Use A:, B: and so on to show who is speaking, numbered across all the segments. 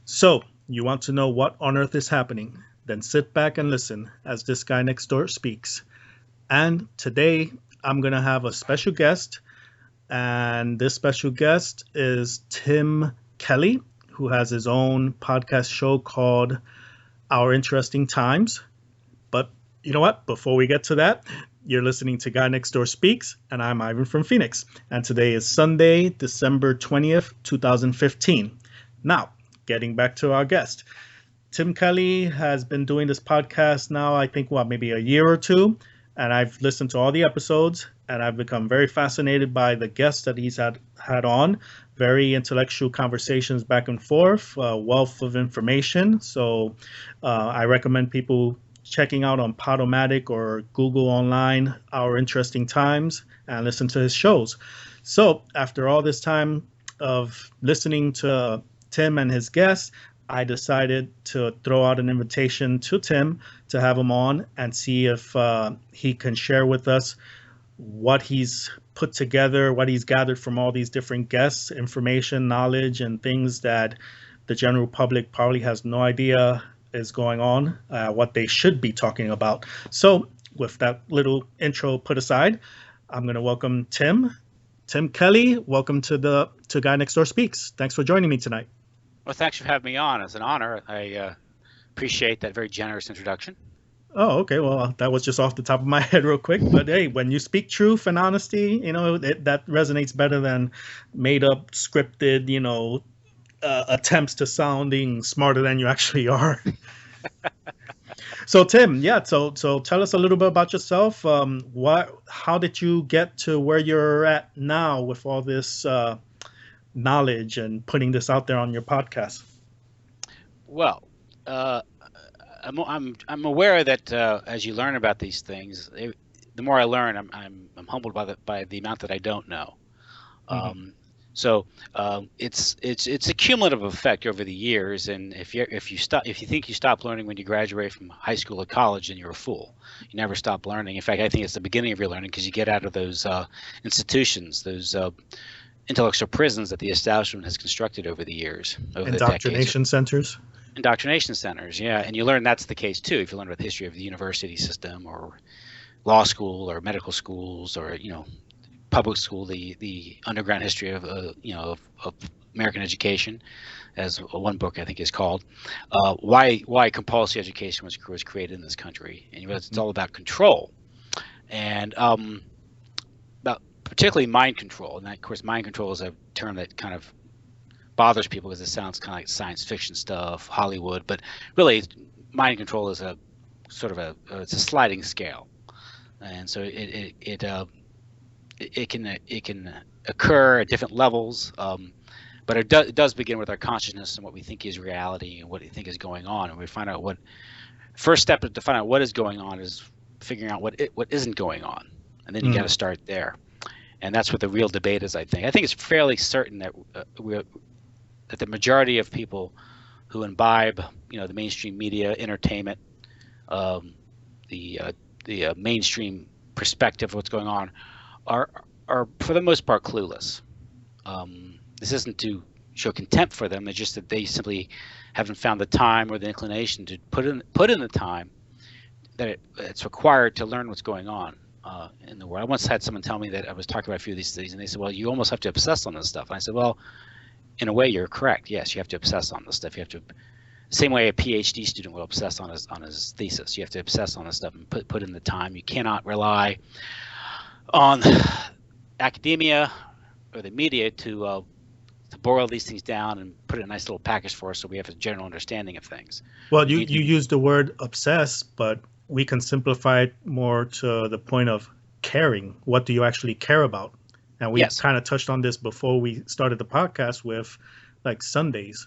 A: So, you want to know what on earth is happening? Then sit back and listen as this guy next door speaks. And today, I'm going to have a special guest. And this special guest is Tim Kelly, who has his own podcast show called Our Interesting Times. But you know what? Before we get to that, you're listening to Guy Next Door Speaks, and I'm Ivan from Phoenix. And today is Sunday, December 20th, 2015. Now, getting back to our guest. Tim Kelly has been doing this podcast now, I think, maybe a year or two. And I've listened to all the episodes, and I've become very fascinated by the guests that he's had on. Very intellectual conversations back and forth, wealth of information. So I recommend people checking out on Podomatic or Google online Our Interesting Times and listen to his shows. So after all this time of listening to Tim and his guests, I decided to throw out an invitation to Tim to have him on and see if he can share with us what he's put together, what he's gathered from all these different guests, information, knowledge, and things that the general public probably has no idea is going on, what they should be talking about. So, with that little intro put aside, I'm going to welcome Tim. Tim Kelly, welcome to Guy Next Door Speaks. Thanks for joining me tonight.
B: Well, thanks for having me on. It's an honor. I appreciate that very generous introduction.
A: Oh, okay. Well, that was just off the top of my head real quick. But hey, when you speak truth and honesty, that resonates better than made up, scripted, attempts to sounding smarter than you actually are. So Tim, yeah. So tell us a little bit about yourself. How did you get to where you're at now with all this knowledge and putting this out there on your podcast?
B: Well, I'm aware that as you learn about these things, the more I learn, I'm humbled by the amount that I don't know.
A: Mm-hmm.
B: So it's a cumulative effect over the years, and if you think you stop learning when you graduate from high school or college, then you're a fool. You never stop learning. In fact, I think it's the beginning of your learning because you get out of those institutions, those intellectual prisons that the establishment has constructed over the years, over the decades.
A: Indoctrination centers.
B: Indoctrination centers, yeah, and you learn that's the case too if you learn about the history of the university system or law school or medical schools or public school, the underground history of of American education, as one book I think is called. Why compulsory education was created in this country, and it's all about control, and about particularly mind control. And of course, mind control is a term that kind of bothers people because it sounds kind of like science fiction stuff, Hollywood, but really, mind control is a sort of it's a sliding scale, and so it can occur at different levels, but it does begin with our consciousness and what we think is reality and what we think is going on, and we find out first step to find out what is going on is figuring out what isn't going on, and then you got to start there, and that's what the real debate is. I think it's fairly certain that that the majority of people who imbibe the mainstream media, entertainment, the mainstream perspective of what's going on are for the most part clueless. This isn't to show contempt for them. It's just that they simply haven't found the time or the inclination to put in the time that it's required to learn what's going on in the world. I once had someone tell me that I was talking about a few of these things, and they said, "Well, you almost have to obsess on this stuff." And I said, "Well, in a way, you're correct. Yes, you have to obsess on this stuff. You have to, same way a PhD student will obsess on his thesis. You have to obsess on this stuff and put in the time. You cannot rely on academia or the media to boil these things down and put it in a nice little package for us so we have a general understanding of things."
A: Well, you use the word obsess, but we can simplify it more to the point of caring. What do you actually care about? And we kind of touched on this before we started the podcast with like Sundays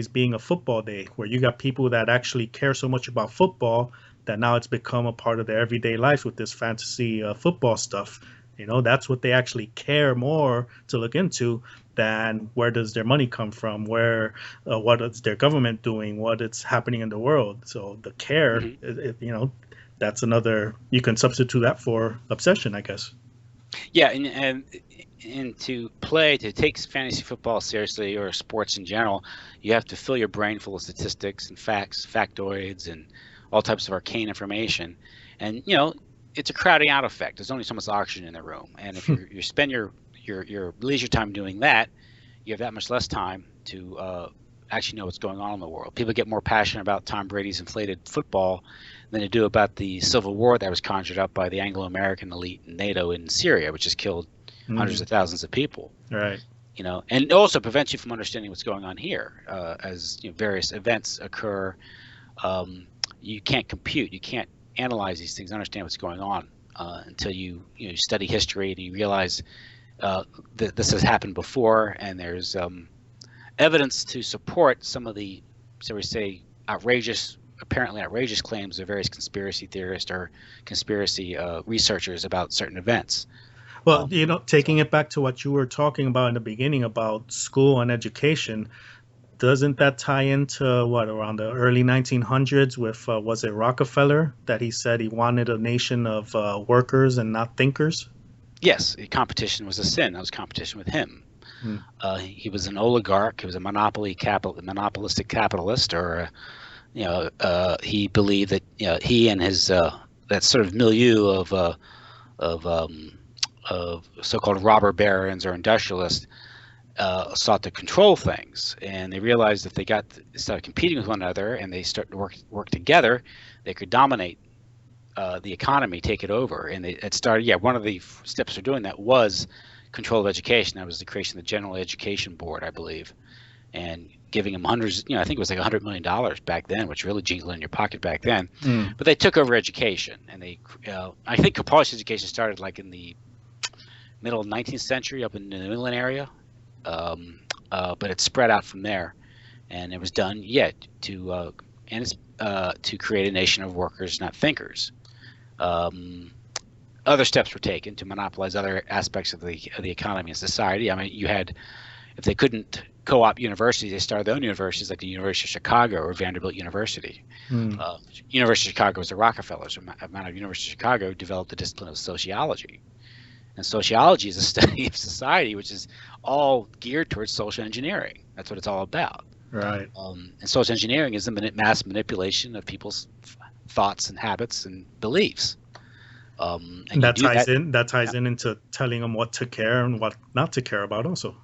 A: being a football day, where you got people that actually care so much about football that now it's become a part of their everyday life with this fantasy football stuff. That's what they actually care more to look into than where does their money come from, what is their government doing, what is happening in the world. So the care, that's another, you can substitute that for obsession, I guess.
B: Yeah, and into play to take fantasy football seriously or sports in general, you have to fill your brain full of statistics and facts, factoids, and all types of arcane information. And it's a crowding out effect. There's only so much oxygen in the room, and if you spend your leisure time doing that, you have that much less time to actually know what's going on in the world. People get more passionate about Tom Brady's inflated football than they do about the civil war that was conjured up by the Anglo-American elite in NATO in Syria, which has killed hundreds of thousands of people.
A: Right.
B: And it also prevents you from understanding what's going on here. As various events occur, you can't compute, you can't analyze these things, understand what's going on until you study history and you realize that this has happened before, and there's evidence to support some of the, so we say, apparently outrageous claims of various conspiracy theorists or conspiracy researchers about certain events.
A: Well, taking it back to what you were talking about in the beginning about school and education, doesn't that tie into what, around the early 1900s with, was it Rockefeller, that he said he wanted a nation of workers and not thinkers?
B: Yes, competition was a sin. That was competition with him. He was an oligarch. He was a monopolistic capitalist, or he believed that he and his that sort of milieu of so-called robber barons or industrialists sought to control things, and they realized if they started competing with one another and they started to work together, they could dominate the economy, take it over. And it started. One of the steps for doing that was control of education. That was the creation of the General Education Board, I believe, and giving them hundreds. I think it was like $100 million back then, which really jingled in your pocket back then. But they took over education, and I think compulsory education started like in the middle of the 19th century up in the New England area, but it spread out from there, and it was done to create a nation of workers, not thinkers. Other steps were taken to monopolize other aspects of the economy and society. I mean, if they couldn't co-op universities, they started their own universities, like the University of Chicago or Vanderbilt University. University of Chicago was the Rockefellers. Amount of University of Chicago developed the discipline of sociology. And sociology is a study of society, which is all geared towards social engineering. That's what it's all about.
A: Right.
B: And social engineering is the mass manipulation of people's thoughts and habits and beliefs.
A: And that ties in into telling them what to care and what not to care about also.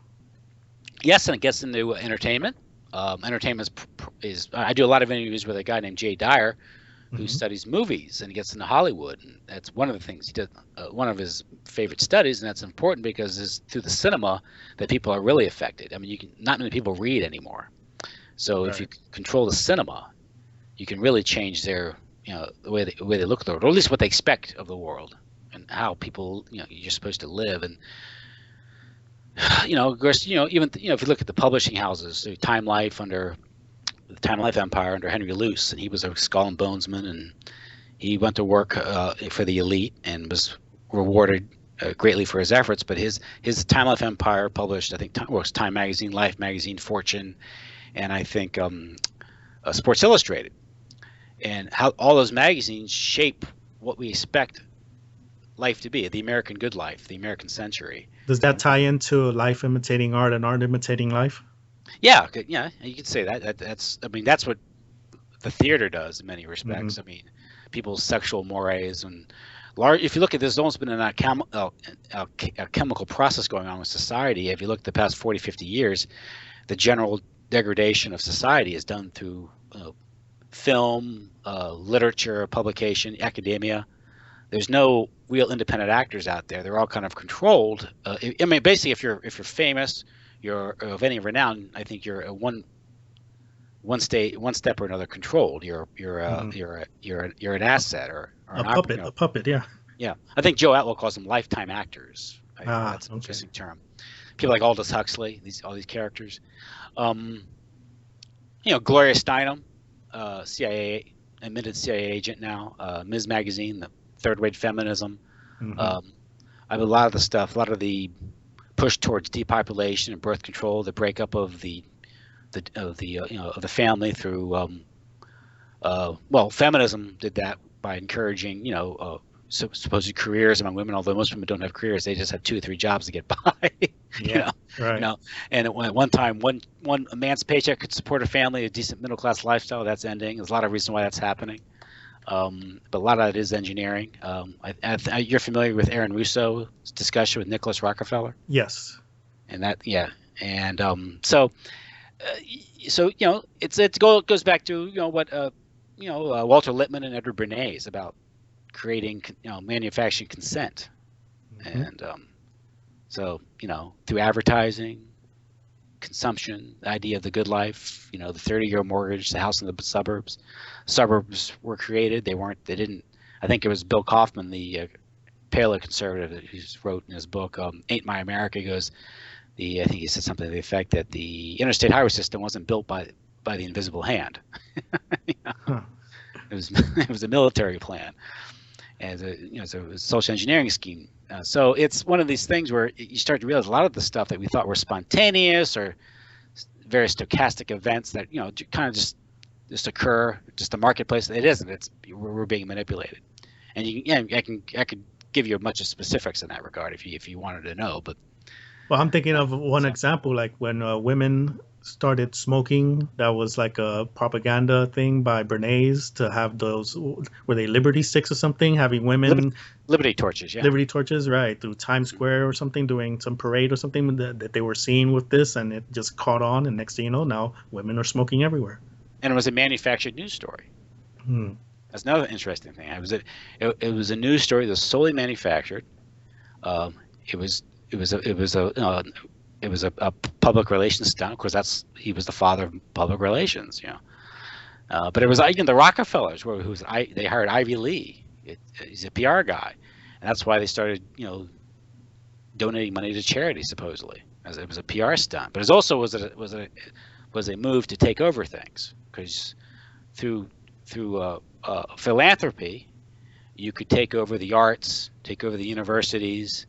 B: Yes, and it gets into entertainment. Entertainment is I do a lot of interviews with a guy named Jay Dyer, who studies movies and gets into Hollywood, and that's one of the things he does. One of his favorite studies, and that's important because it's through the cinema that people are really affected. I mean, not many people read anymore, so if you control the cinema, you can really change their the way they look at the world, or at least what they expect of the world, and how people you're supposed to live. And of course, even if you look at the publishing houses, Time Life under the Time Life Empire under Henry Luce, and he was a skull and bonesman, and he went to work for the elite and was rewarded greatly for his efforts. But his Time Life Empire published, I think, Time Magazine, Life Magazine, Fortune, and I think Sports Illustrated, and how all those magazines shape what we expect life to be, the American good life, the American century.
A: Does that tie into life imitating art and art imitating life?
B: Yeah, you could say that. That's what the theater does in many respects. I mean, people's sexual mores and if you look at this, there's almost been a chemical process going on with society. If you look at the past 40, 50 years, the general degradation of society is done through film, literature, publication, academia. There's no real independent actors out there. They're all kind of controlled. I mean, basically, if you're famous, you're of any renown, I think you're one step or another controlled. You're an asset or
A: a puppet. A puppet, yeah.
B: Yeah, I think Joe Atwell calls them lifetime actors. That's an interesting term. People like Aldous Huxley, all these characters. Gloria Steinem, admitted CIA agent now. Ms. Magazine, the third-rate feminism. I have a lot of the stuff, a lot of the push towards depopulation and birth control, the breakup of the family through feminism did that by encouraging supposed careers among women, although most women don't have careers, they just have 2 or 3 jobs to get by. you
A: Yeah.
B: know,
A: Right.
B: and at one time, a man's paycheck could support a family, a decent middle class lifestyle. That's ending. There's a lot of reasons why that's happening. But a lot of it is engineering. You're familiar with Aaron Russo's discussion with Nicholas Rockefeller,
A: Yes.
B: and that, yeah, and uh, it goes back to what Walter Lippmann and Edward Bernays about creating manufacturing consent,
A: Hmm.
B: and through advertising, consumption, the idea of the good life, the 30-year mortgage, the house in the suburbs. Suburbs were created. They didn't. I think it was Bill Kaufman, the paleoconservative, who wrote in his book "Ain't My America." He goes, I think he said something to the effect that the interstate highway system wasn't built by the invisible hand.
A: Huh.
B: It was a military plan, as it's a social engineering scheme. So it's one of these things where you start to realize a lot of the stuff that we thought were spontaneous or very stochastic events that kind of just occur, just a marketplace. It isn't. We're being manipulated, and I could give you a bunch of specifics in that regard if you wanted to know. But
A: Well, I'm thinking of one example, like when women started smoking. That was like a propaganda thing by Bernays to have those, were they Liberty sticks or something, having
B: Liberty,
A: women
B: Liberty torches, yeah.
A: Liberty torches, right, through Times Square or something, doing some parade or something that they were seeing with this, and it just caught on. And next thing you know, now women are smoking everywhere.
B: And it was a manufactured news story.
A: Hmm.
B: That's another interesting thing. It was a news story that was solely manufactured. It was a public relations stunt. Of course, he was the father of public relations. But it was the Rockefellers they hired Ivy Lee. He's a PR guy, and that's why they started donating money to charity, supposedly, as it was a PR stunt. But it also was a move to take over things, because through philanthropy, you could take over the arts, take over the universities,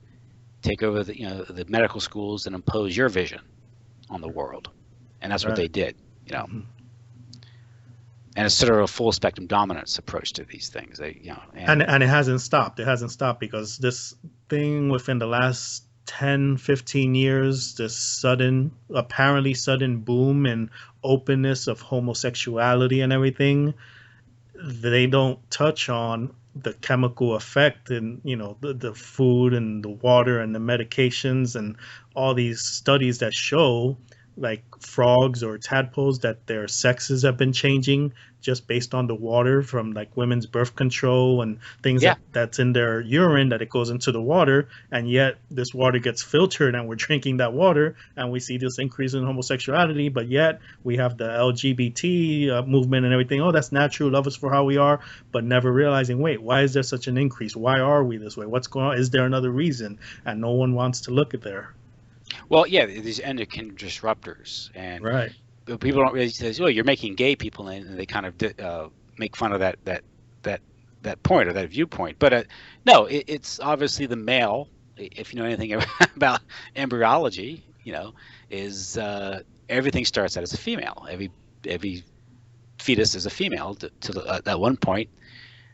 B: take over the medical schools, and impose your vision on the world, and that's what they
A: Right.
B: did.
A: Hmm.
B: And it's sort of a full spectrum dominance approach to these things.
A: And it hasn't stopped. It hasn't stopped because this thing within the last 10, 15 years, this apparently sudden boom and openness of homosexuality and everything, they don't touch on the chemical effect and the food and the water and the medications and all these studies that show, like frogs or tadpoles, that their sexes have been changing just based on the water from like women's birth control and things
B: Yeah,
A: that's in their urine, that it goes into the water, and yet this water gets filtered and we're drinking that water and we see this increase in homosexuality, but yet we have the LGBT movement and everything. Oh, that's natural, love us for how we are, but never realizing, wait, why is there such an increase? Why are we this way? What's going on? Is there another reason? And no one wants to look at there.
B: well, yeah, these endocrine disruptors, and
A: Right.
B: people don't really say, "Oh, you're making gay people," and they kind of make fun of that point or that viewpoint. But no, it's obviously the male. If you know anything about embryology, is everything starts out as a female. Every fetus is a female at one point.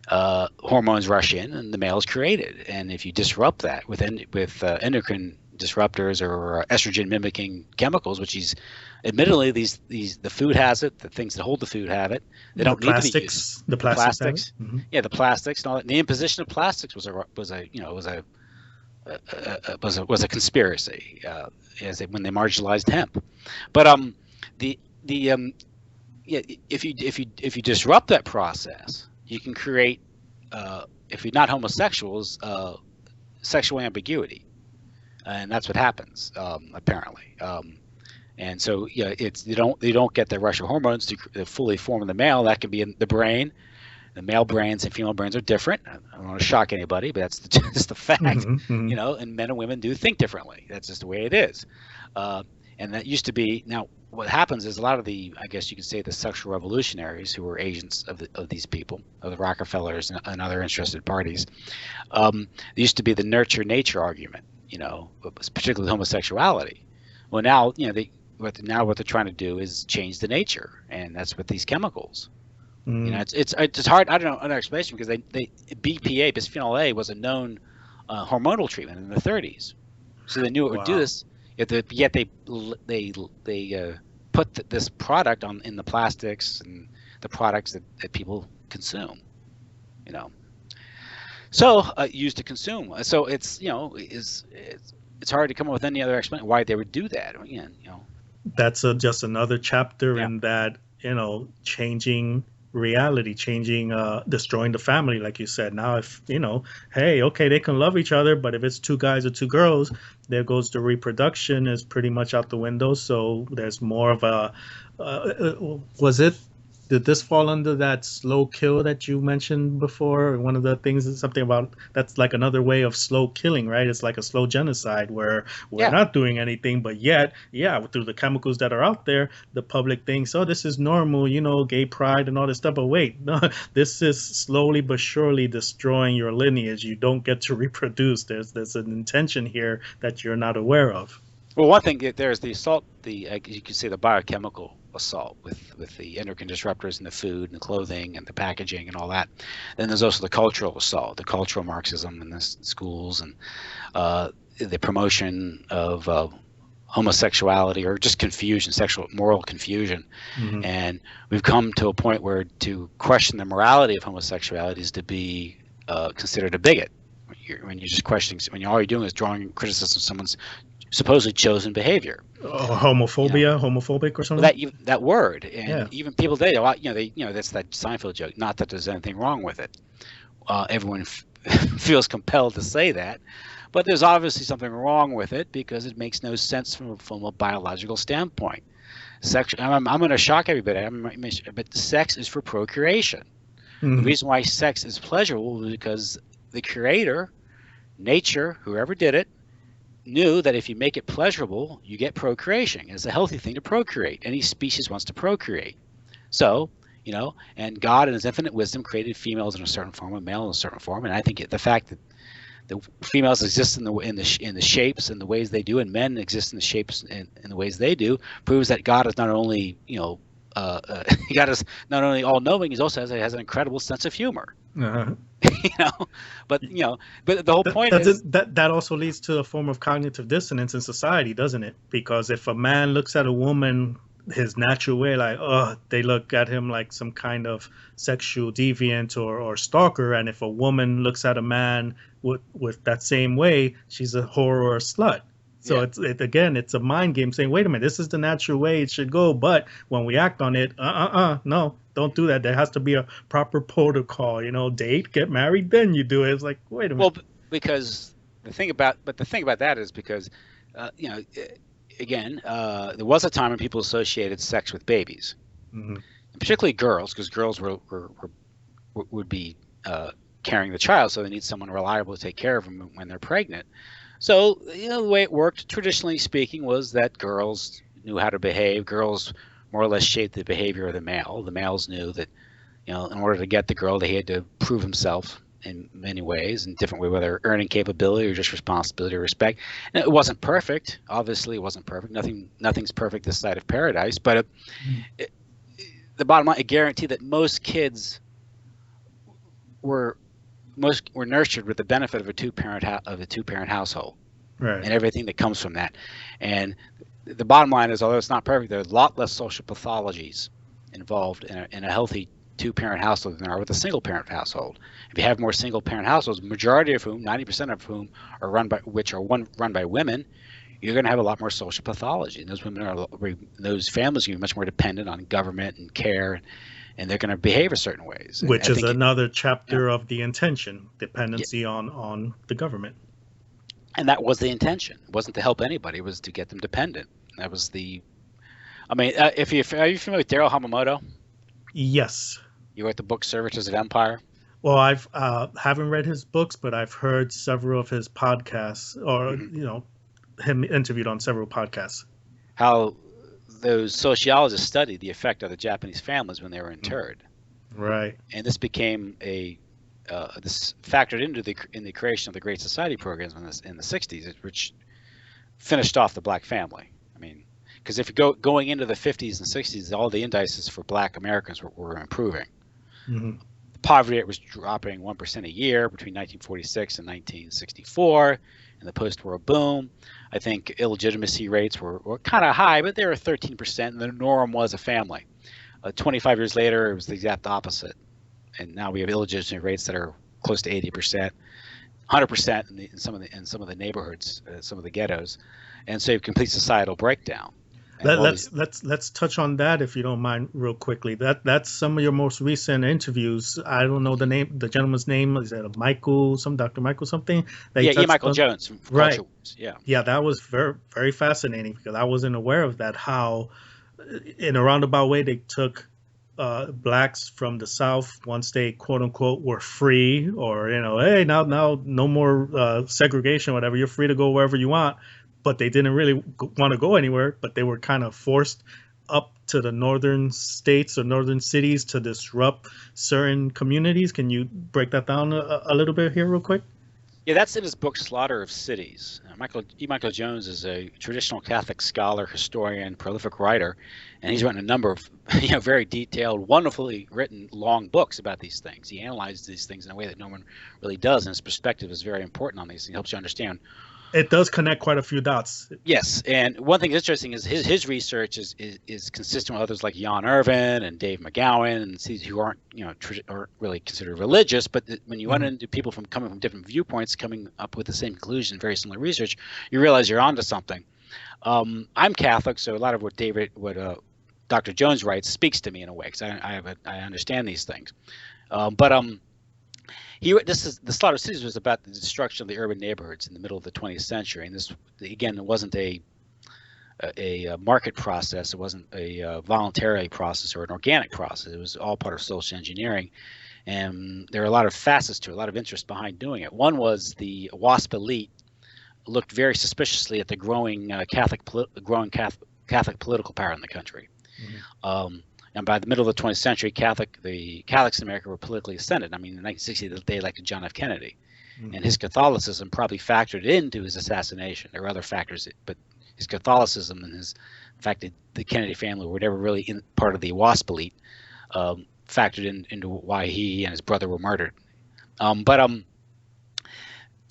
B: Hormones rush in, and the male is created. And if you disrupt that with endocrine disruptors or estrogen mimicking chemicals, which admittedly the food has it, the things that hold the food have it. They
A: The
B: don't need to be used.
A: plastics, the
B: The
A: plastics have it.
B: plastics,
A: Hmm.
B: yeah, the plastics and all that. And the imposition of plastics was a conspiracy, when they marginalized hemp. But the yeah, if you disrupt that process, you can create, if you're not homosexuals, sexual ambiguity, and that's what happens, apparently. And so it's you don't get the rush of hormones to fully form the male. That can be in the brain. The male brains and female brains are different. I don't want to shock anybody, but that's just the fact.
A: Hmm. Hmm.
B: And men and women do think differently. That's just the way it is. And that used to be. Now, what happens is a lot of I guess you could say, the sexual revolutionaries who were agents of these people, of the Rockefellers and other interested parties, there used to be the nurture nature argument, particularly with homosexuality. Well, now, what they're trying to do is change the nature, and that's with these chemicals. You know, it's hard. I don't know an explanation because they BPA, bisphenol A, was a known hormonal treatment in the 30s, so they knew it would do
A: Wow.
B: this. Yet they put this product on in the plastics and the products that people consume. You know, so used to consume. So it's it's hard to come up with any other explanation why they would do that. Again,
A: That's just another chapter
B: yeah,
A: in that, changing reality, changing, destroying the family, like you said. Now, if, hey, okay, they can love each other, but if it's two guys or two girls, there goes the reproduction is pretty much out the window. So there's more of a, was it, did this fall under that slow kill that you mentioned before? One of the things is something about that's like another way of slow killing, right? It's like a slow genocide where we're
B: yeah.
A: not doing anything, but yet, yeah, through the chemicals that are out there, the public thinks, oh, this is normal, gay pride and all this stuff. But wait, no, this is slowly but surely destroying your lineage. You don't get to reproduce. There's an intention here that you're not aware of.
B: Well, one thing there's the assault, you can say the biochemical assault with the endocrine disruptors in the food and the clothing and the packaging and all that. Then there's also the cultural assault, the cultural Marxism in the schools and the promotion of homosexuality or just confusion, sexual moral confusion.
A: Mm-hmm.
B: And we've come to a point where to question the morality of homosexuality is to be considered a bigot. When you're just questioning, when all you're doing is drawing criticism of someone's supposedly chosen behavior.
A: Homophobia, homophobic or something.
B: That word, and
A: Yeah.
B: even people today, that's that Seinfeld joke. Not that there's anything wrong with it. Everyone feels compelled to say that, but there's obviously something wrong with it because it makes no sense from a biological standpoint. Sex. I'm going to shock everybody, but sex is for procreation.
A: Mm-hmm.
B: The reason why sex is pleasurable is because the creator, nature, whoever did it, knew that if you make it pleasurable, you get procreation. It's a healthy thing to procreate. Any species wants to procreate. So, and God in his infinite wisdom created females in a certain form and male in a certain form. And I think the fact that the females exist in the shapes and the ways they do, and men exist in the shapes and the ways they do, proves that God is not only, God is not only all knowing, he also has an incredible sense of humor.
A: Uh-huh.
B: But the whole point is
A: that also leads to a form of cognitive dissonance in society, doesn't it? Because if a man looks at a woman his natural way, like, oh, they look at him like some kind of sexual deviant or stalker, and if a woman looks at a man with that same way, she's a whore or a slut. So yeah. It's a mind game saying, wait a minute, this is the natural way it should go, but when we act on it, no, don't do that. There has to be a proper protocol, date, get married, then you do it. It's like, wait a minute.
B: Well, because the thing about that is because, again, there was a time when people associated sex with babies,
A: mm-hmm.
B: and particularly girls, because girls would be carrying the child, so they need someone reliable to take care of them when they're pregnant. So, the way it worked, traditionally speaking, was that girls knew how to behave. Girls more or less shaped the behavior of the male. The males knew that, in order to get the girl, they had to prove himself in many ways, in different ways, whether earning capability or just responsibility or respect. And it wasn't perfect. Obviously, it wasn't perfect. Nothing's perfect this side of paradise. But the bottom line, I guarantee that most kids were nurtured with the benefit of a two-parent household,
A: right,
B: and everything that comes from that. And the bottom line is, although it's not perfect, there are a lot less social pathologies involved in a healthy two-parent household than there are with a single-parent household. If you have more single-parent households, majority of whom, 90% of whom, are run by women, you're going to have a lot more social pathology. And those families are going to be much more dependent on government and care, and they're going to behave a certain ways.
A: Which is another chapter of the intention, dependency on the government.
B: And that was the intention. It wasn't to help anybody. It was to get them dependent. That was the. I mean, are you familiar with Daryl Hamamoto?
A: Yes.
B: You wrote the book Servitors of Empire.
A: Well, I've haven't read his books, but I've heard several of his podcasts, or him interviewed on several podcasts.
B: How those sociologists studied the effect of the Japanese families when they were interred.
A: Right.
B: And this became this factored into the creation of the Great Society programs in the 60s, which finished off the black family. I mean, because if you going into the 50s and 60s, all the indices for black Americans were improving.
A: Hmm.
B: The poverty rate was dropping 1% a year between 1946 and 1964 in the post-war boom. I think illegitimacy rates were kind of high, but they were 13%, and the norm was a family. 25 years later, it was the exact opposite. And now we have illegitimacy rates that are close to 80%. 100% in some of the neighborhoods, some of the ghettos, and so you have complete societal breakdown. And all these,
A: Let's touch on that if you don't mind, real quickly. That's some of your most recent interviews. I don't know the gentleman's name. Is that Michael, some Dr. Michael something? That
B: yeah,
A: you
B: E.
A: touched
B: Michael
A: on?
B: Jones from
A: Right.
B: Culture Wars. Yeah,
A: Yeah, that was very fascinating because I wasn't aware of that. How, in a roundabout way, they took blacks from the South once they quote unquote were free, or hey, now no more segregation, whatever. You're free to go wherever you want, but they didn't really want to go anywhere. But they were kind of forced up to the northern states or northern cities to disrupt certain communities. Can you break that down a little bit here, real quick?
B: yeah, that's in his book Slaughter of Cities. Michael Jones is a traditional Catholic scholar, historian, prolific writer, and he's written a number of very detailed, wonderfully written long books about these things. He analyzes these things in a way that no one really does, and his perspective is very important on these things. It helps you understand.
A: It does connect quite a few dots.
B: Yes, and one thing that's interesting is his research is consistent with others like Jan Irvin and Dave McGowan and these who aren't aren't really considered religious, but when you run
A: Mhm.
B: into people coming from different viewpoints, coming up with the same conclusion, very similar research, you realize you're onto something. I'm Catholic, so a lot of what Dr. Jones writes speaks to me in a way because I understand these things. But this is the Slaughter Cities was about the destruction of the urban neighborhoods in the middle of the 20th century, and this again it wasn't a market process, it wasn't a voluntary process or an organic process. It was all part of social engineering, and there are a lot of facets to it, a lot of interest behind doing it. One was the WASP elite looked very suspiciously at the growing Catholic political power in the country.
A: Mhm.
B: And by the middle of the 20th century, the Catholics in America were politically ascendant. I mean, in 1960, they elected John F. Kennedy, and his Catholicism probably factored into his assassination. There were other factors, but his Catholicism and the fact that the Kennedy family were never really part of the WASP elite factored into why he and his brother were murdered. What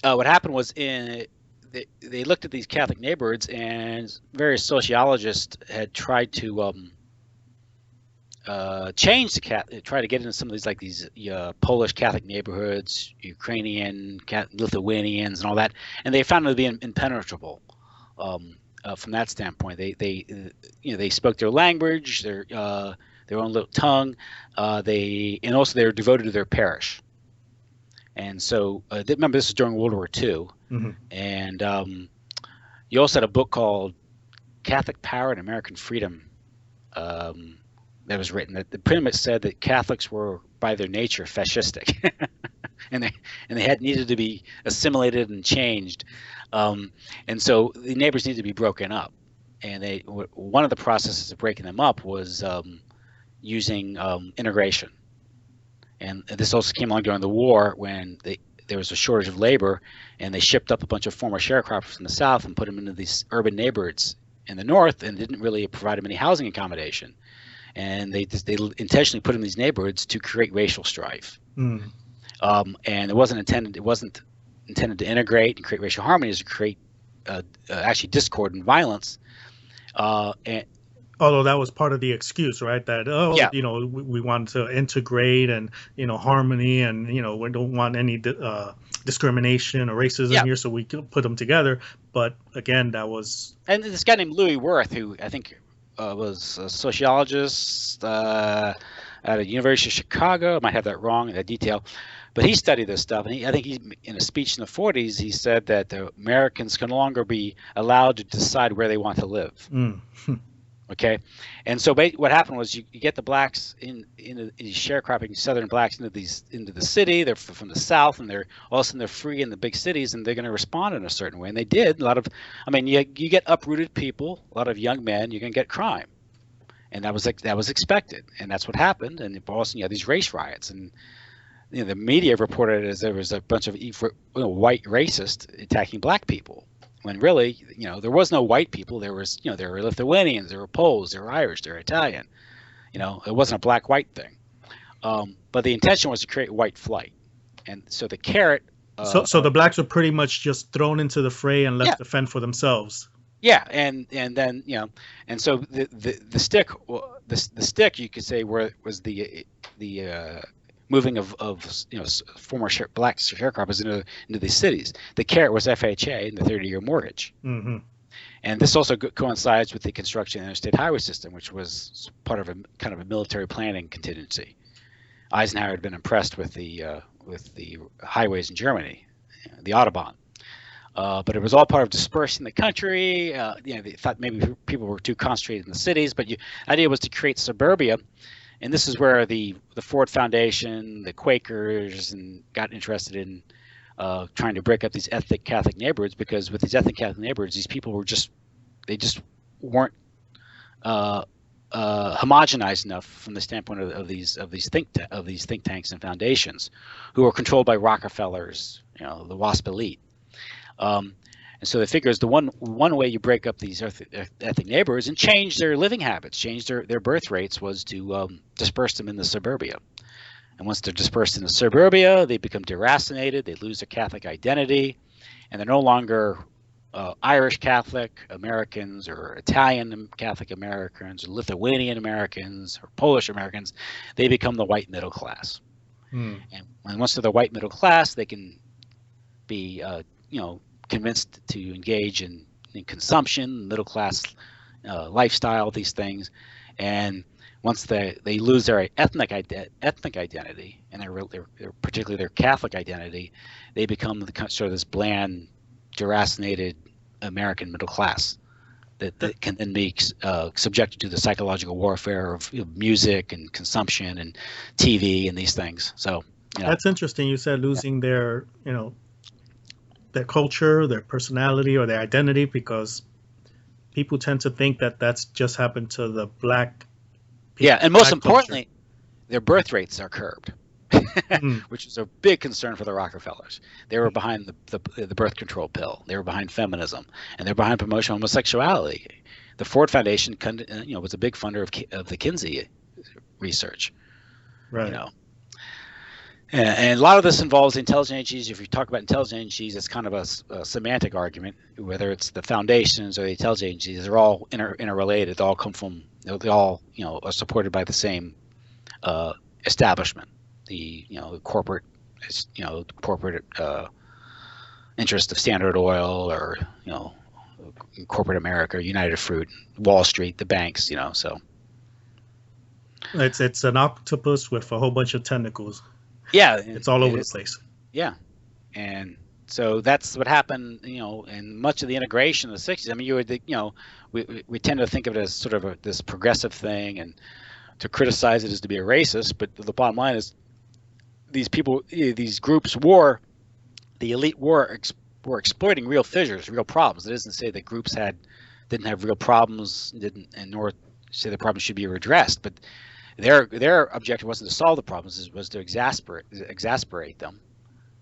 B: happened was they looked at these Catholic neighborhoods, and various sociologists had tried to change try to get into some of these Polish Catholic neighborhoods, Ukrainian, Lithuanians, and all that, and they found it to be impenetrable from that standpoint. They spoke their language, their own little tongue. And also they were devoted to their parish. And so remember, this is during World War II,
A: Mm-hmm.
B: and you also had a book called Catholic Power and American Freedom. That was written that pretty much said that Catholics were by their nature fascistic, and they had needed to be assimilated and changed, and so the neighbors needed to be broken up. And one of the processes of breaking them up was using integration, and this also came along during the war when there was a shortage of labor, and they shipped up a bunch of former sharecroppers from the South and put them into these urban neighborhoods in the North, and didn't really provide them any housing accommodation. And they intentionally put in these neighborhoods to create racial strife.
A: Mm.
B: And it wasn't intended to integrate and create racial harmony, is to create actually discord and violence. And
A: Although that was part of the excuse, right? That
B: yeah,
A: we want to integrate and harmony, and we don't want any discrimination or racism
B: yeah.
A: here, so we could put them together. But again, that was
B: And this guy named Louis Wirth, who I think was a sociologist at the University of Chicago. I might have that wrong in that detail, but he studied this stuff, and I think in a speech in the 40s, he said that the Americans can no longer be allowed to decide where they want to live.
A: mm.
B: Okay, and so what happened was you get the blacks in these sharecropping Southern blacks into the city. They're from the South, and they're all of a sudden they're free in the big cities, and they're going to respond in a certain way, and they did. You get uprooted people, a lot of young men. You're going to get crime, and that was expected, and that's what happened. And all of a sudden you have these race riots, and the media reported it as there was a bunch of white racists attacking black people. When really, there was no white people. There were Lithuanians, there were Poles, there were Irish, there were Italian. It wasn't a black-white thing. But the intention was to create white flight, and so the carrot.
A: So the blacks were pretty much just thrown into the fray and left
B: Yeah,
A: to fend for themselves.
B: yeah, and then and so the stick, the stick you could say where was the moving of former black sharecroppers into these cities. The carrot was FHA and the 30-year mortgage.
A: Mm-hmm.
B: And this also coincides with the construction of the interstate highway system, which was part of a kind of a military planning contingency. Eisenhower had been impressed with the highways in Germany, the Autobahn. But it was all part of dispersing the country. They thought maybe people were too concentrated in the cities, but the idea was to create suburbia. And this is where the Ford Foundation, the Quakers, and got interested in trying to break up these ethnic Catholic neighborhoods, because with these ethnic Catholic neighborhoods, these people were just weren't homogenized enough from the standpoint of these think tanks and foundations, who were controlled by Rockefellers, the WASP elite. And so the figure is the one way you break up these ethnic neighborhoods and change their living habits, change their birth rates, was to disperse them in the suburbia. And once they're dispersed in the suburbia, they become deracinated, they lose their Catholic identity, and they're no longer Irish Catholic Americans or Italian Catholic Americans or Lithuanian Americans or Polish Americans. They become the white middle class. And once they're the white middle class, they can be convinced to engage in consumption, middle class lifestyle, these things. And once they lose their ethnic identity, and their particularly their Catholic identity, they become sort of this bland, deracinated American middle class that can then be subjected to the psychological warfare of music and consumption and TV and these things. So
A: that's interesting. You said losing their their culture, their personality, or their identity, because people tend to think that that's just happened to the black people.
B: Yeah, and most importantly, their birth rates are curbed, which is a big concern for the Rockefellers. They were behind the birth control pill. They were behind feminism, and they're behind promotion of homosexuality. The Ford Foundation, was a big funder of the Kinsey research.
A: Right.
B: And a lot of this involves intelligence agencies. If you talk about intelligence agencies, it's kind of a semantic argument. Whether it's the foundations or the intelligence agencies, they're all interrelated. They all come from, they all are supported by the same establishment, the corporate interest of Standard Oil, or corporate America, United Fruit, Wall Street, the banks. So
A: it's an octopus with a whole bunch of tentacles.
B: Yeah,
A: it's all over the place.
B: Yeah, and so that's what happened, in much of the integration of the '60s. I mean, we tend to think of it as sort of this progressive thing, and to criticize it as to be a racist. But the bottom line is, these groups the elite were exploiting real fissures, real problems. It doesn't say that groups didn't have real problems, nor say the problems should be redressed, but their objective wasn't to solve the problems; it was to exasperate them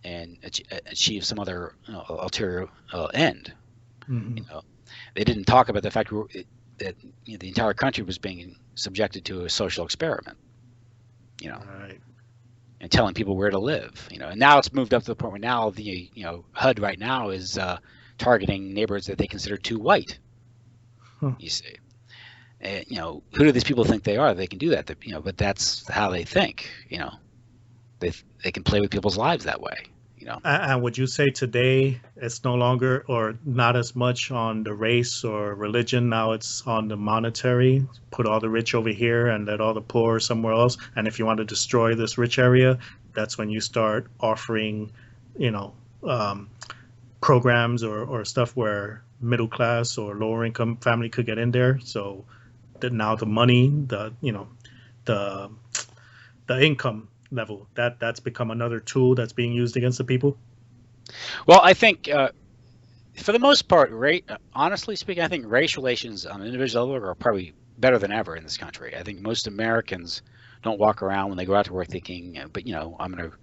B: and achieve some other ulterior end.
A: Mm-hmm.
B: They didn't talk about the fact that the entire country was being subjected to a social experiment.
A: Right.
B: And telling people where to live. And now it's moved up to the point where now the HUD right now is targeting neighborhoods that they consider too white. You see. Who do these people think they are? They can do that, but that's how they think. They can play with people's lives that way.
A: And would you say today it's no longer, or not as much, on the race or religion? Now it's on the monetary. Put all the rich over here and let all the poor somewhere else. And if you want to destroy this rich area, that's when you start offering, programs or stuff where middle class or lower income family could get in there. So now the money, the income level, that's become another tool that's being used against the people.
B: Well, I think for the most part, honestly speaking, I think race relations on an individual level are probably better than ever in this country. I think most Americans don't walk around when they go out to work thinking, but I'm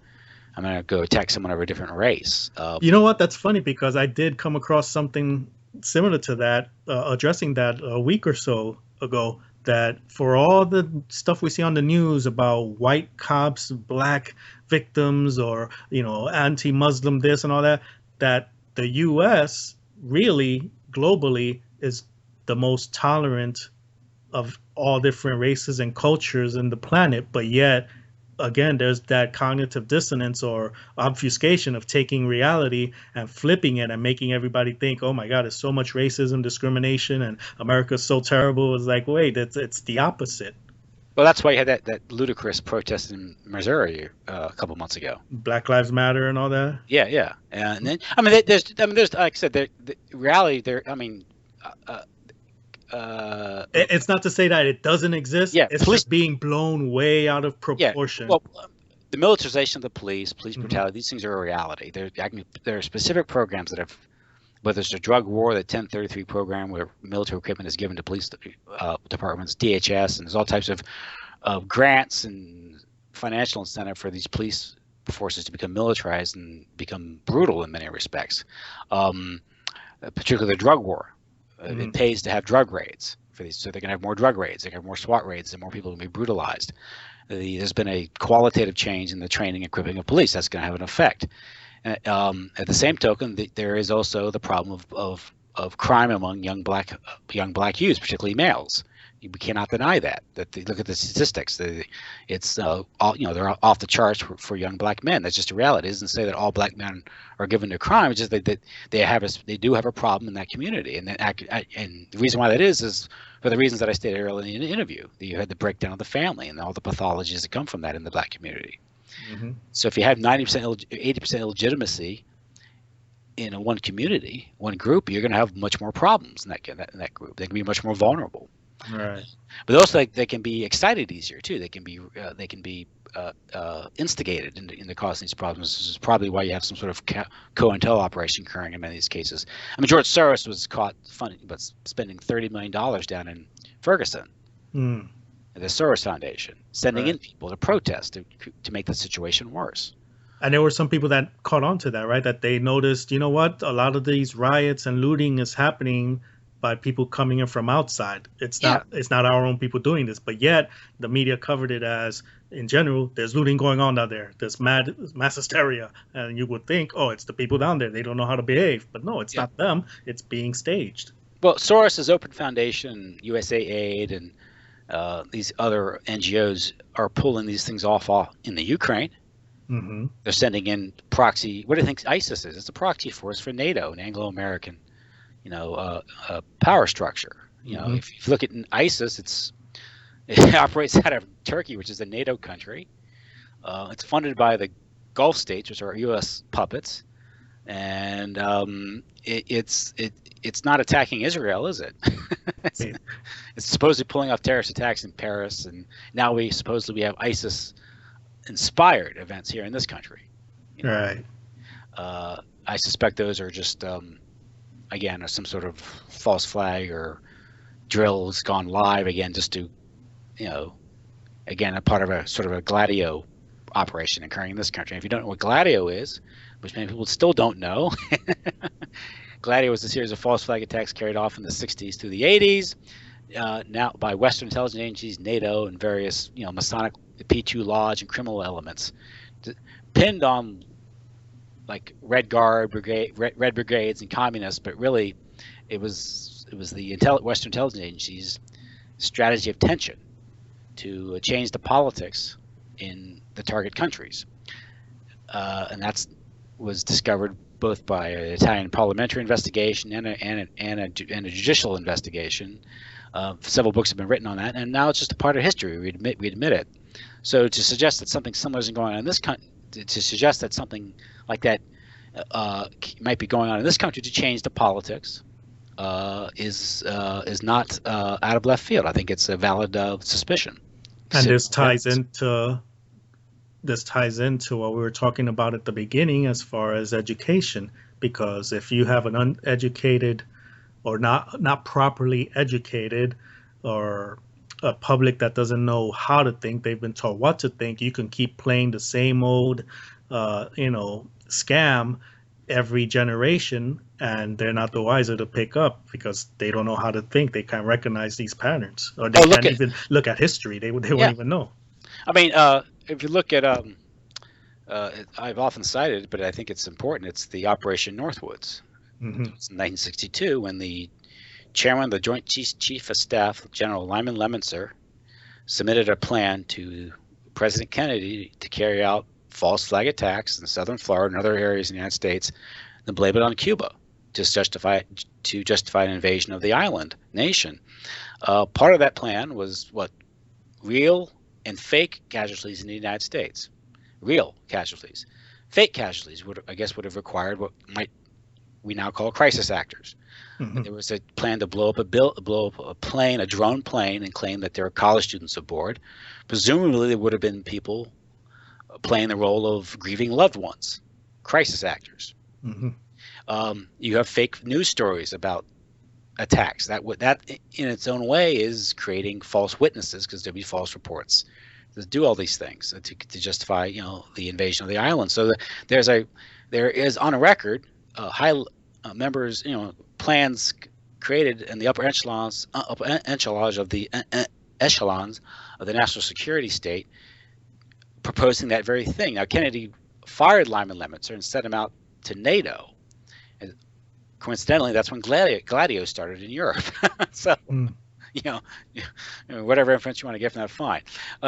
B: gonna go attack someone of a different race.
A: You know what? That's funny, because I did come across something similar to that, addressing that a week or so ago. that for all the stuff we see on the news about white cops, black victims, or anti-Muslim this and all that, that the U.S. really globally is the most tolerant of all different races and cultures in the planet, but yet again there's that cognitive dissonance or obfuscation of taking reality and flipping it and making everybody think, oh my god, there's so much racism, discrimination, and America's so terrible. It's like, wait, it's the opposite.
B: Well, that's why you had that ludicrous protest in Missouri a couple months ago.
A: Black Lives Matter and all that.
B: Yeah, yeah, and then there's like I said, the reality there. I mean,
A: It's not to say that it doesn't exist.
B: Yeah,
A: it's just being blown way out of proportion.
B: Yeah, well, the militarization of the police brutality,
A: Mm-hmm.
B: these things are a reality. There are specific programs that have, whether it's the drug war, the 1033 program where military equipment is given to police departments, DHS, and there's all types of grants and financial incentive for these police forces to become militarized and become brutal in many respects. Particularly the drug war. It pays to have drug raids for these, so they can have more drug raids, they can have more SWAT raids, and more people can be brutalized. There's been a qualitative change in the training and equipping of police that's going to have an effect. At the same token, there is also the problem of crime among young black youths, particularly males. We cannot deny that. Look at the statistics. It's they're off the charts for young black men. That's just a reality. It doesn't say that all black men are given to crime. It's just that they do have a problem in that community, and the reason why that is for the reasons that I stated earlier in the interview. That you had the breakdown of the family and all the pathologies that come from that in the black community.
A: Mm-hmm.
B: So if you have 90%, 80% illegitimacy in one community, one group, you're going to have much more problems in that group. They can be much more vulnerable.
A: Right.
B: But also they can be excited easier too. They can be instigated into causing these problems. This is probably why you have some sort of co-intel operation occurring in many of these cases. I mean, George Soros was caught spending $30 million down in Ferguson,
A: Mm.
B: the Soros Foundation, sending in people to protest to make the situation worse.
A: And there were some people that caught on to that, right? That they noticed, you know what, a lot of these riots and looting is happening by people coming in from outside. It's not our own people doing this, but yet the media covered it as, in general, there's looting going on down there. There's mass hysteria, and you would think, oh, it's the people down there. They don't know how to behave, but no, it's not them. It's being staged.
B: Well, Soros's Open Foundation, USAID, and these other NGOs are pulling these things off in the Ukraine.
A: Mm-hmm.
B: They're sending in proxy. What do you think ISIS is? It's a proxy force for NATO, an Anglo-American power structure. If you look at ISIS, it operates out of Turkey, which is a NATO country. It's funded by the Gulf states, which are U.S. puppets, and it's not attacking Israel, is it? It's supposedly pulling off terrorist attacks in Paris, and now we have ISIS-inspired events here in this country.
A: Right.
B: I suspect those are just again, or some sort of false flag or drills gone live again, just to, again, a part of a sort of a Gladio operation occurring in this country. And if you don't know what Gladio is, which many people still don't know, Gladio was a series of false flag attacks carried off in the 60s through the 80s, now by Western intelligence agencies, NATO, and various, Masonic P2 Lodge and criminal elements, pinned on like Red Brigades and communists, but really it was the Western intelligence agencies' strategy of tension to change the politics in the target countries, and that was discovered both by an Italian parliamentary investigation and a judicial investigation. Several books have been written on that, and now it's just a part of history. We admit it. So to suggest that something similar isn't going on in this country, to suggest that something like that might be going on in this country to change the politics is not out of left field. I think it's a valid suspicion.
A: And this ties into what we were talking about at the beginning as far as education, because if you have an uneducated or not properly educated, or a public that doesn't know how to think, they've been taught what to think, you can keep playing the same old scam every generation, and they're not the wiser to pick up because they don't know how to think. They can't recognize these patterns, or they
B: Oh, look
A: can't
B: at
A: even look at history. They won't
B: yeah.
A: even know.
B: I mean, if you look at I've often cited, but I think it's important. It's the Operation Northwoods. It
A: Hmm.
B: was in 1962 when the chairman of the Joint Chief of Staff, General Lyman Lemonster, submitted a plan to President Kennedy to carry out false flag attacks in southern Florida and other areas in the United States, and blame it on Cuba to justify an invasion of the island nation. Part of that plan was what real and fake casualties in the United States. Real casualties, fake casualties would have required what might we now call crisis actors.
A: Hmm.
B: There was a plan to blow up a plane, a drone plane, and claim that there were college students aboard. Presumably, there would have been people playing the role of grieving loved ones, crisis actors.
A: Hmm.
B: You have fake news stories about attacks. That in its own way is creating false witnesses because there'll be false reports to do all these things to justify the invasion of the island. So there is on a record high members plans created in the upper echelons of the echelons of the national security state proposing that very thing. Now Kennedy fired Lyman Lemonster and sent him out to NATO. And coincidentally, that's when Gladio started in Europe. So
A: Mm.
B: you know, whatever inference you want to get from that, fine.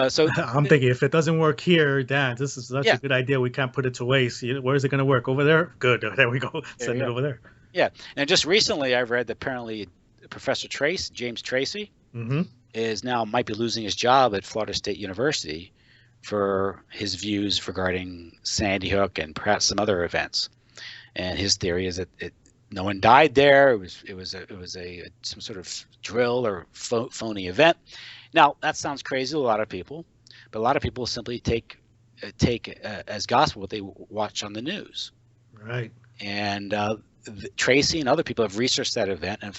B: So
A: I'm thinking if it doesn't work here, Dan, this is such
B: yeah,
A: a good idea. We can't put it to waste. Where is it going to work? Over there? Good. There we go.
B: there
A: Send
B: you
A: it
B: go.
A: over there.
B: Yeah, and just recently I've read that apparently Professor James Tracy,
A: Hmm.
B: is now might be losing his job at Florida State University for his views regarding Sandy Hook and perhaps some other events. And his theory is that no one died there. It was some sort of drill or phony event. Now that sounds crazy to a lot of people, but a lot of people simply take as gospel what they watch on the news.
A: Right.
B: And Tracy and other people have researched that event and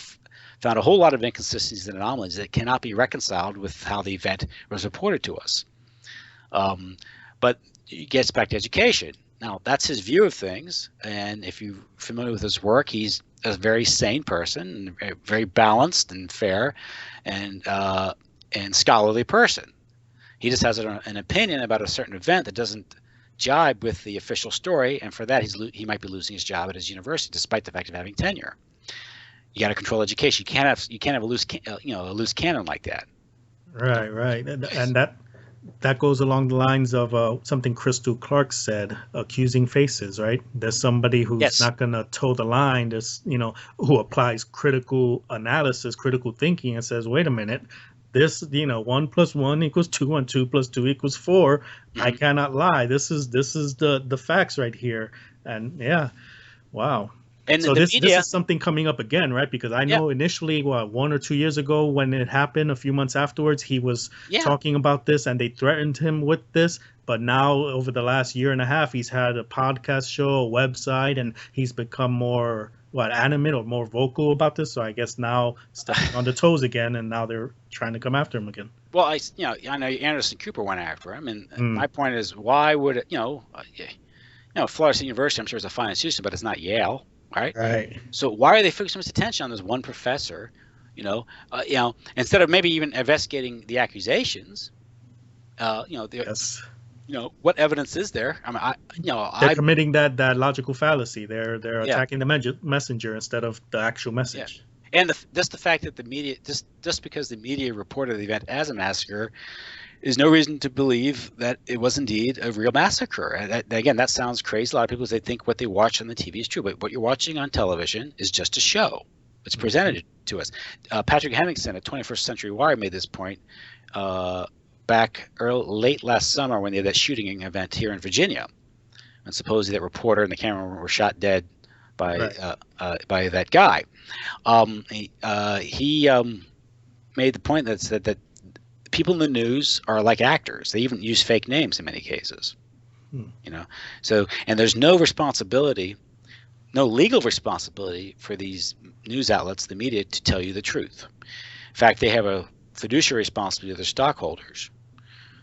B: found a whole lot of inconsistencies and anomalies that cannot be reconciled with how the event was reported to us. But it gets back to education. Now, that's his view of things, and if you're familiar with his work, he's a very sane person, very balanced and fair, and scholarly person. He just has an opinion about a certain event that doesn't jibe with the official story, and for that, he might be losing his job at his university, despite the fact of having tenure. You got to control education. You can't have a loose cannon like that.
A: Right. Right. And that goes along the lines of something Crystal Clark said, accusing faces, right? There's somebody who's
B: Yes.
A: not going to toe the line. There's, who applies critical analysis, critical thinking, and says, wait a minute, this, 1+1 = 2, and 2+2 = 4.
B: Mm-hmm.
A: I cannot lie. This is the facts right here. And yeah, wow.
B: And
A: So
B: the
A: this
B: media,
A: is something coming up again, right? Because I know initially, 1 or 2 years ago, when it happened, a few months afterwards, he was talking about this, and they threatened him with this. But now, over the last year and a half, he's had a podcast show, a website, and he's become more animate or more vocal about this. So I guess now stepping on the toes again, and now they're trying to come after him again.
B: well, I know Anderson Cooper went after him, and my point is, why would it? Florida State University, I'm sure, is a fine institution, but it's not Yale. Right.
A: Right.
B: So why are they focusing so much attention on this one professor? Instead of maybe even investigating the accusations.
A: Yes.
B: What evidence is there? I mean,
A: They're committing that logical fallacy. They're attacking the messenger instead of the actual message.
B: Yeah. And just the fact that the media, just because the media reported the event as a massacre, is no reason to believe that it was indeed a real massacre. Again, that sounds crazy. A lot of people, they think what they watch on the TV is true, but what you're watching on television is just a show. It's presented to us. Patrick Henningsen at 21st Century Wire made this point back late last summer when they had that shooting event here in Virginia, and supposedly that reporter and the cameraman were shot dead by that guy. He made the point that people in the news are like actors. They even use fake names in many cases. So, and there's no responsibility, no legal responsibility for these news outlets, the media, to tell you the truth. In fact, they have a fiduciary responsibility to their stockholders,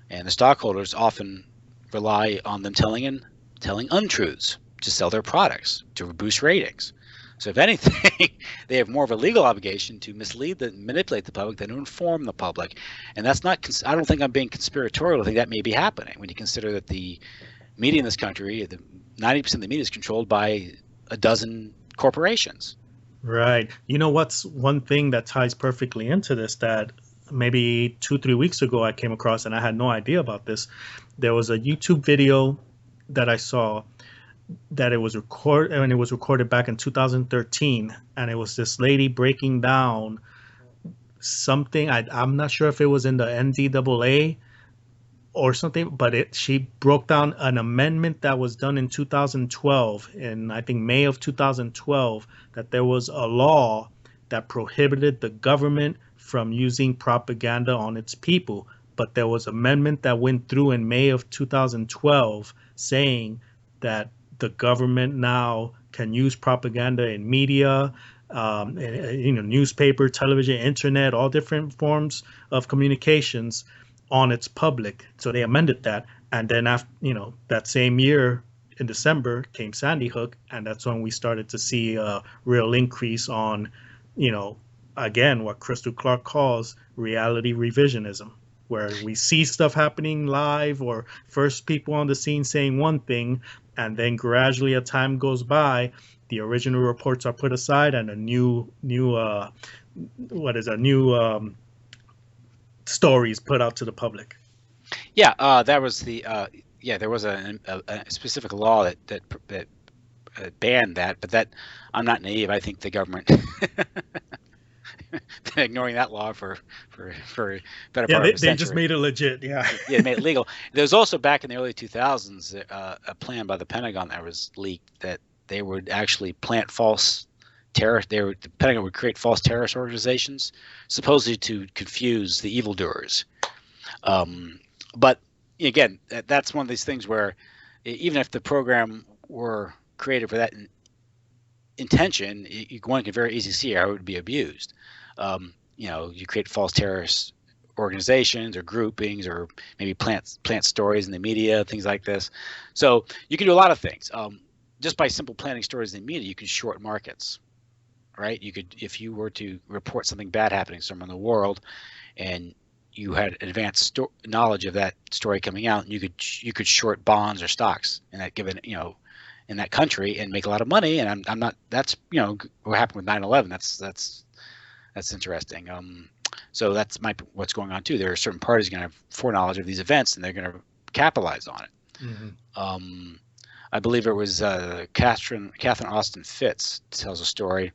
B: and the stockholders often rely on them telling untruths to sell their products, to boost ratings. So if anything, they have more of a legal obligation to manipulate the public than to inform the public. And that's not, I don't think I'm being conspiratorial. I think that may be happening when you consider that the media in this country, 90% of the media is controlled by a dozen corporations.
A: Right. You know what's one thing that ties perfectly into this that maybe 2, 3 weeks ago I came across and I had no idea about this. There was a YouTube video that I saw that it was recorded back in 2013, and it was this lady breaking down something. I'm not sure if it was in the NDAA or something, but she broke down an amendment that was done in 2012, in I think May of 2012, that there was a law that prohibited the government from using propaganda on its people. But there was an amendment that went through in May of 2012 saying that the government now can use propaganda in media, newspaper, television, internet, all different forms of communications on its public. So they amended that, and then after that same year in December came Sandy Hook, and that's when we started to see a real increase on, again, what Crystal Clark calls reality revisionism, where we see stuff happening live or first people on the scene saying one thing, and then gradually as time goes by, the original reports are put aside and a new stories put out to the public.
B: Yeah, that was there was a specific law that banned that, but that I'm not naive. I think the government ignoring that law for better part of a century.
A: They just made it legit. Yeah,
B: yeah, made it legal. There was also back in the early 2000s a plan by the Pentagon that was leaked that they would actually plant false the Pentagon would create false terrorist organizations, supposedly to confuse the evildoers. But again, that's one of these things where even if the program were created for that intention, one can very easily see how it would be abused. You create false terrorist organizations or groupings, or maybe plant stories in the media, things like this. So you can do a lot of things. Just by simple planting stories in the media, you can short markets. Right? You could, if you were to report something bad happening somewhere in the world, and you had advanced knowledge of that story coming out, you could short bonds or stocks in that given in that country and make a lot of money. And I'm not. That's what happened with 9/11. That's interesting. So that's what's going on too. There are certain parties going to have foreknowledge of these events, and they're going to capitalize on it. Mm-hmm. I believe it was Catherine Austin Fitts tells a story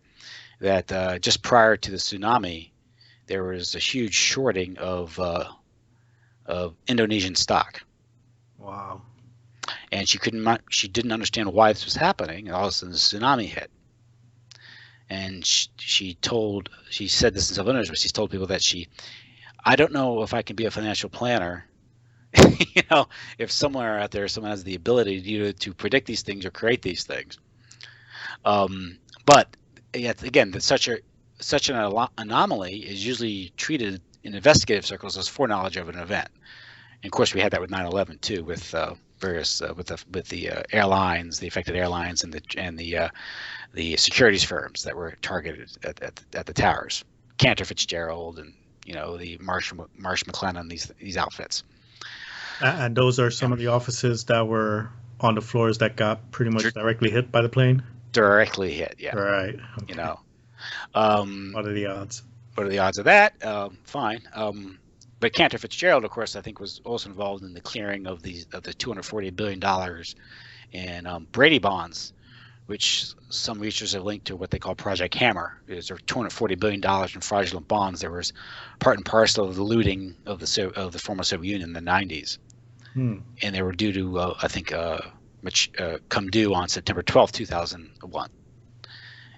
B: that just prior to the tsunami, there was a huge shorting of Indonesian stock.
A: Wow.
B: And she didn't understand why this was happening, and all of a sudden the tsunami hit. And she said this in several interviews, but she's told people that I don't know if I can be a financial planner. If somewhere out there someone has the ability to predict these things or create these things. But yet again, such an anomaly is usually treated in investigative circles as foreknowledge of an event. And of course, we had that with 9/11 too, with various with the airlines, the affected airlines, and the securities firms that were targeted at the towers, Cantor Fitzgerald, and the Marsh McLennan, these outfits.
A: And those are some of the offices that were on the floors that got pretty much directly hit by the plane.
B: Directly hit, yeah.
A: Right. Okay. What are the odds?
B: What are the odds of that? Fine. But Cantor Fitzgerald, of course, I think was also involved in the clearing of the $240 billion in Brady bonds, which some researchers have linked to what they call Project Hammer. There $240 billion in fraudulent bonds. There was part and parcel of the looting of the former Soviet Union in the 90s, and they were due to I think come due on September 12th, 2001.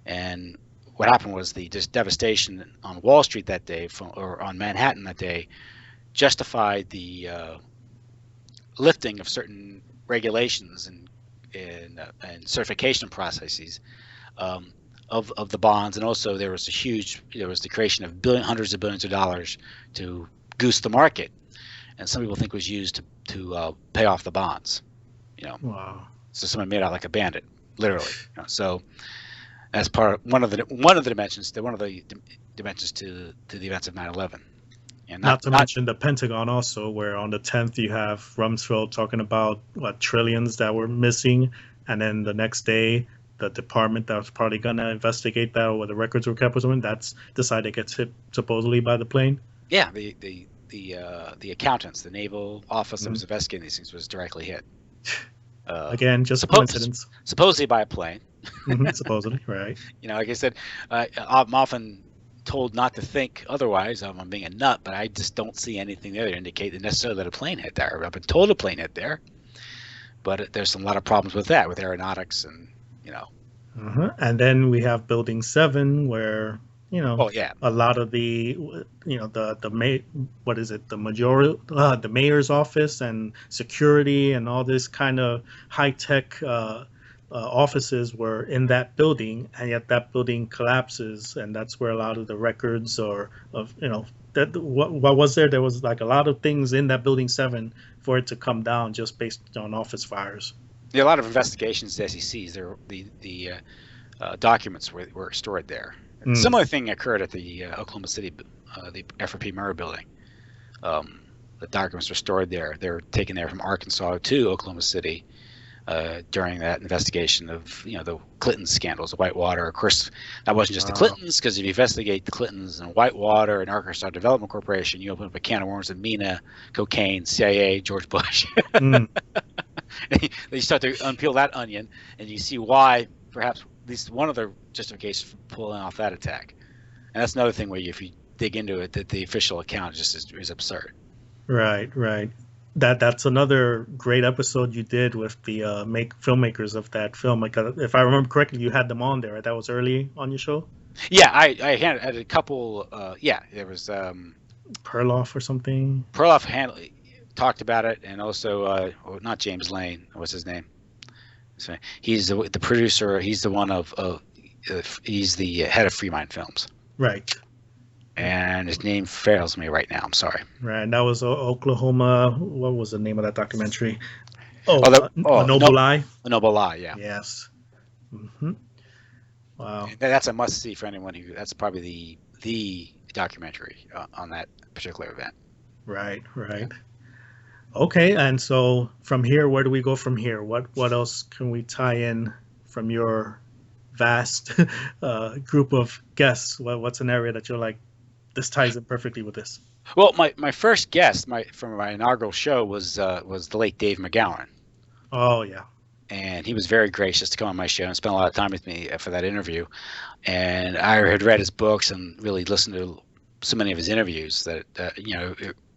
B: And what happened was the devastation on Wall Street that day, or on Manhattan that day, justified the lifting of certain regulations and certification processes of the bonds, and also there was the creation of hundreds of billions of dollars to goose the market, and some people think it was used to pay off the bonds.
A: Wow.
B: So someone made out like a bandit, literally. So As part of one of the dimensions to the events of 9/11, and
A: Not to
B: not
A: mention the Pentagon also, where on the 10th you have Rumsfeld talking about what trillions that were missing, and then the next day the department that was probably gonna investigate that or where the records were kept or something, that's decided gets hit supposedly by the plane.
B: yeah, the accountants, the naval office that was
A: Mhm.
B: investigating these things was directly hit.
A: Again, just a
B: Suppo-
A: coincidence.
B: Supposedly by a plane.
A: Supposedly, right?
B: Like I said, I'm often told not to think otherwise. I'm being a nut, but I just don't see anything there to indicate necessarily that a plane hit there. I've been told a plane hit there, but there's a lot of problems with that, with aeronautics and
A: And then we have Building 7, where
B: Oh yeah,
A: a lot of the what is it, the majority, the mayor's office and security and all this kind of high tech offices were in that building, and yet that building collapses, and that's where a lot of the records or of that what was there. There was like a lot of things in that Building 7 for it to come down just based on office fires.
B: a lot of investigations to SECs. There, the documents were stored there. And a
A: Mm.
B: similar thing occurred at the Oklahoma City, the FRP Murrah building. The documents were stored there. They were taken there from Arkansas to Oklahoma City during that investigation of the Clinton scandals, the Whitewater. Of course, that wasn't just the Clintons, because if you investigate the Clintons and Whitewater and Arkansas Development Corporation, you open up a can of worms of MENA, cocaine, CIA, George Bush.
A: Mm.
B: You start to unpeel that onion, and you see why perhaps at least one of the justifications for pulling off that attack. And that's another thing where if you dig into it, that the official account just is absurd.
A: Right, right. That's another great episode you did with the make filmmakers of that film. Like, if I remember correctly, you had them on there. Right? That was early on your show.
B: Yeah, I had a couple. Yeah, there was
A: Perloff or something.
B: Perloff talked about it, and also not James Lane. What's his name? So he's the producer. He's the one he's the head of Free Mind Films.
A: Right.
B: And his name fails me right now. I'm sorry.
A: Right. And that was Oklahoma. What was the name of that documentary?
B: A
A: Noble Eye.
B: A Noble Eye, yeah.
A: Yes. Hmm. Wow.
B: That's a must see for anyone who. That's probably the documentary on that particular event.
A: Right. Right. Okay. And so from here, where do we go from here? What else can we tie in from your vast group of guests? What's an area that you're like, this ties in perfectly with this?
B: Well, my first guest from my inaugural show was the late Dave McGowan.
A: Oh yeah.
B: And he was very gracious to come on my show and spend a lot of time with me for that interview. And I had read his books and really listened to so many of his interviews that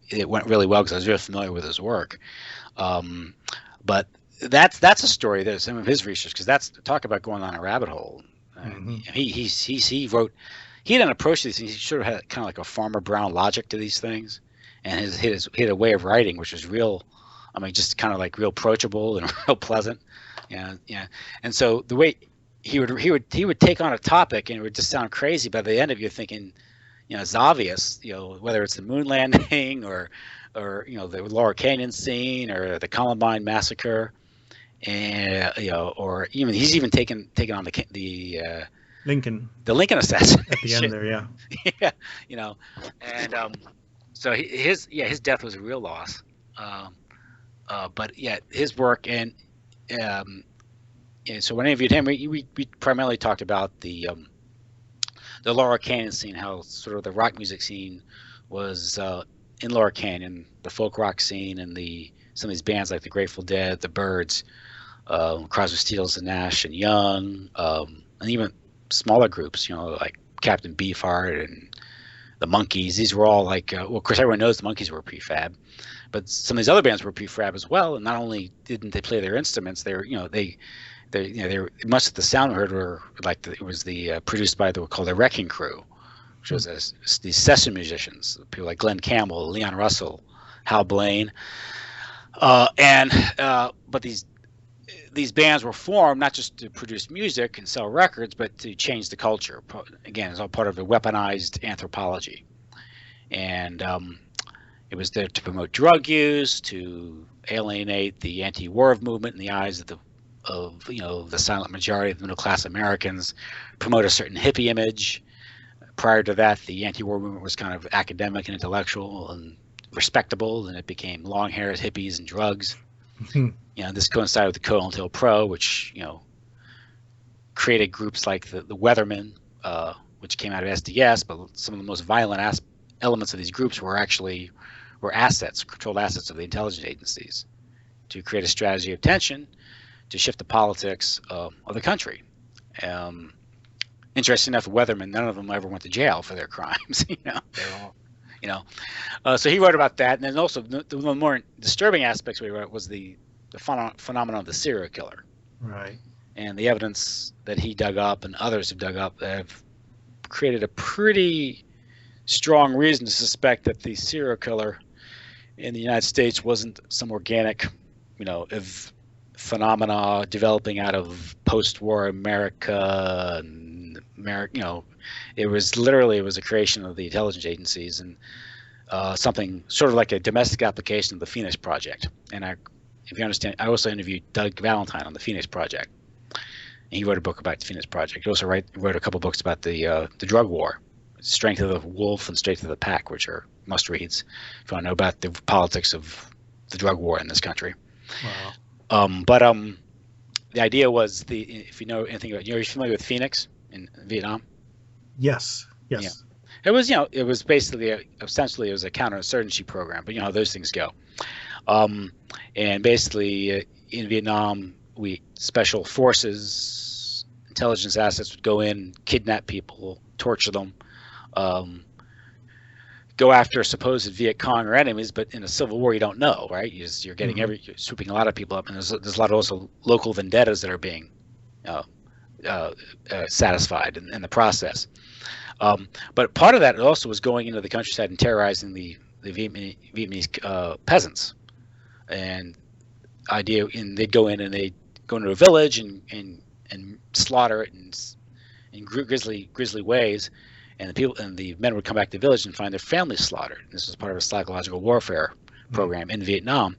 B: it went really well because I was really familiar with his work. But that's a story. There's some of his research, because that's talk about going on a rabbit hole.
A: Mm-hmm.
B: He wrote. He had an approach to these things. He sort of had kind of like a Farmer Brown logic to these things, and he had a way of writing which was real. I mean, just kind of like real approachable and real pleasant. Yeah. And so the way he would take on a topic, and it would just sound crazy. By the end of it, you're thinking, it's obvious. Whether it's the moon landing or the Laura Canyon scene or the Columbine massacre, and or even he's even taken on the
A: Lincoln.
B: The Lincoln assassination
A: At the end there, yeah.
B: yeah, and so his death was a real loss. But yeah, his work and so when I interviewed him, we primarily talked about the Laura Canyon scene, how sort of the rock music scene was in Laura Canyon, the folk rock scene, and some of these bands like the Grateful Dead, the Byrds, Crosby, Stills and Nash and Young, and even smaller groups, like Captain Beefheart and the Monkees. These were all like, well, of course, everyone knows the Monkees were prefab, but some of these other bands were prefab as well. And not only didn't they play their instruments, they were, they were much of the sound we heard were like it was produced by called the Wrecking Crew, which was these session musicians, people like Glenn Campbell, Leon Russell, Hal Blaine, but these bands were formed not just to produce music and sell records, but to change the culture. Again, it's all part of a weaponized anthropology. And it was there to promote drug use, to alienate the anti-war movement in the eyes of the silent majority of the middle class Americans, promote a certain hippie image. Prior to that, the anti-war movement was kind of academic and intellectual and respectable, and it became long hairs, hippies, and drugs. This coincided with the COINTELPRO, which created groups like the Weathermen, which came out of SDS. But some of the most violent elements of these groups were controlled assets of the intelligence agencies, to create a strategy of tension, to shift the politics of the country. Interesting enough, the Weathermen, none of them ever went to jail for their crimes. They're all, so he wrote about that, and then also the more disturbing aspects we wrote was the phenomenon of the serial killer,
A: right?
B: And the evidence that he dug up and others have dug up have created a pretty strong reason to suspect that the serial killer in the United States wasn't some organic, phenomena developing out of post-war America. And it was a creation of the intelligence agencies, and something sort of like a domestic application of the Phoenix Project. And if you understand, I also interviewed Doug Valentine on the Phoenix Project. And he wrote a book about the Phoenix Project. He also wrote a couple books about the drug war, Strength of the Wolf and Strength of the Pack, which are must-reads if you want to know about the politics of the drug war in this country.
A: Wow.
B: But the idea was, if you know anything about, you're familiar with Phoenix in Vietnam?
A: Yes.
B: Yeah. It was basically essentially it was a counterinsurgency program, but how those things go. And basically in Vietnam, special forces, intelligence assets would go in, kidnap people, torture them, go after supposed Viet Cong or enemies. But in a civil war, you don't know, right? You're getting you're swooping a lot of people up, and there's a lot of also local vendettas that are being satisfied in the process. But part of that also was going into the countryside and terrorizing the Vietnamese peasants. And they'd go in and they'd go into a village and slaughter it in grisly ways, and the men would come back to the village and find their families slaughtered. This was part of a psychological warfare program in Vietnam.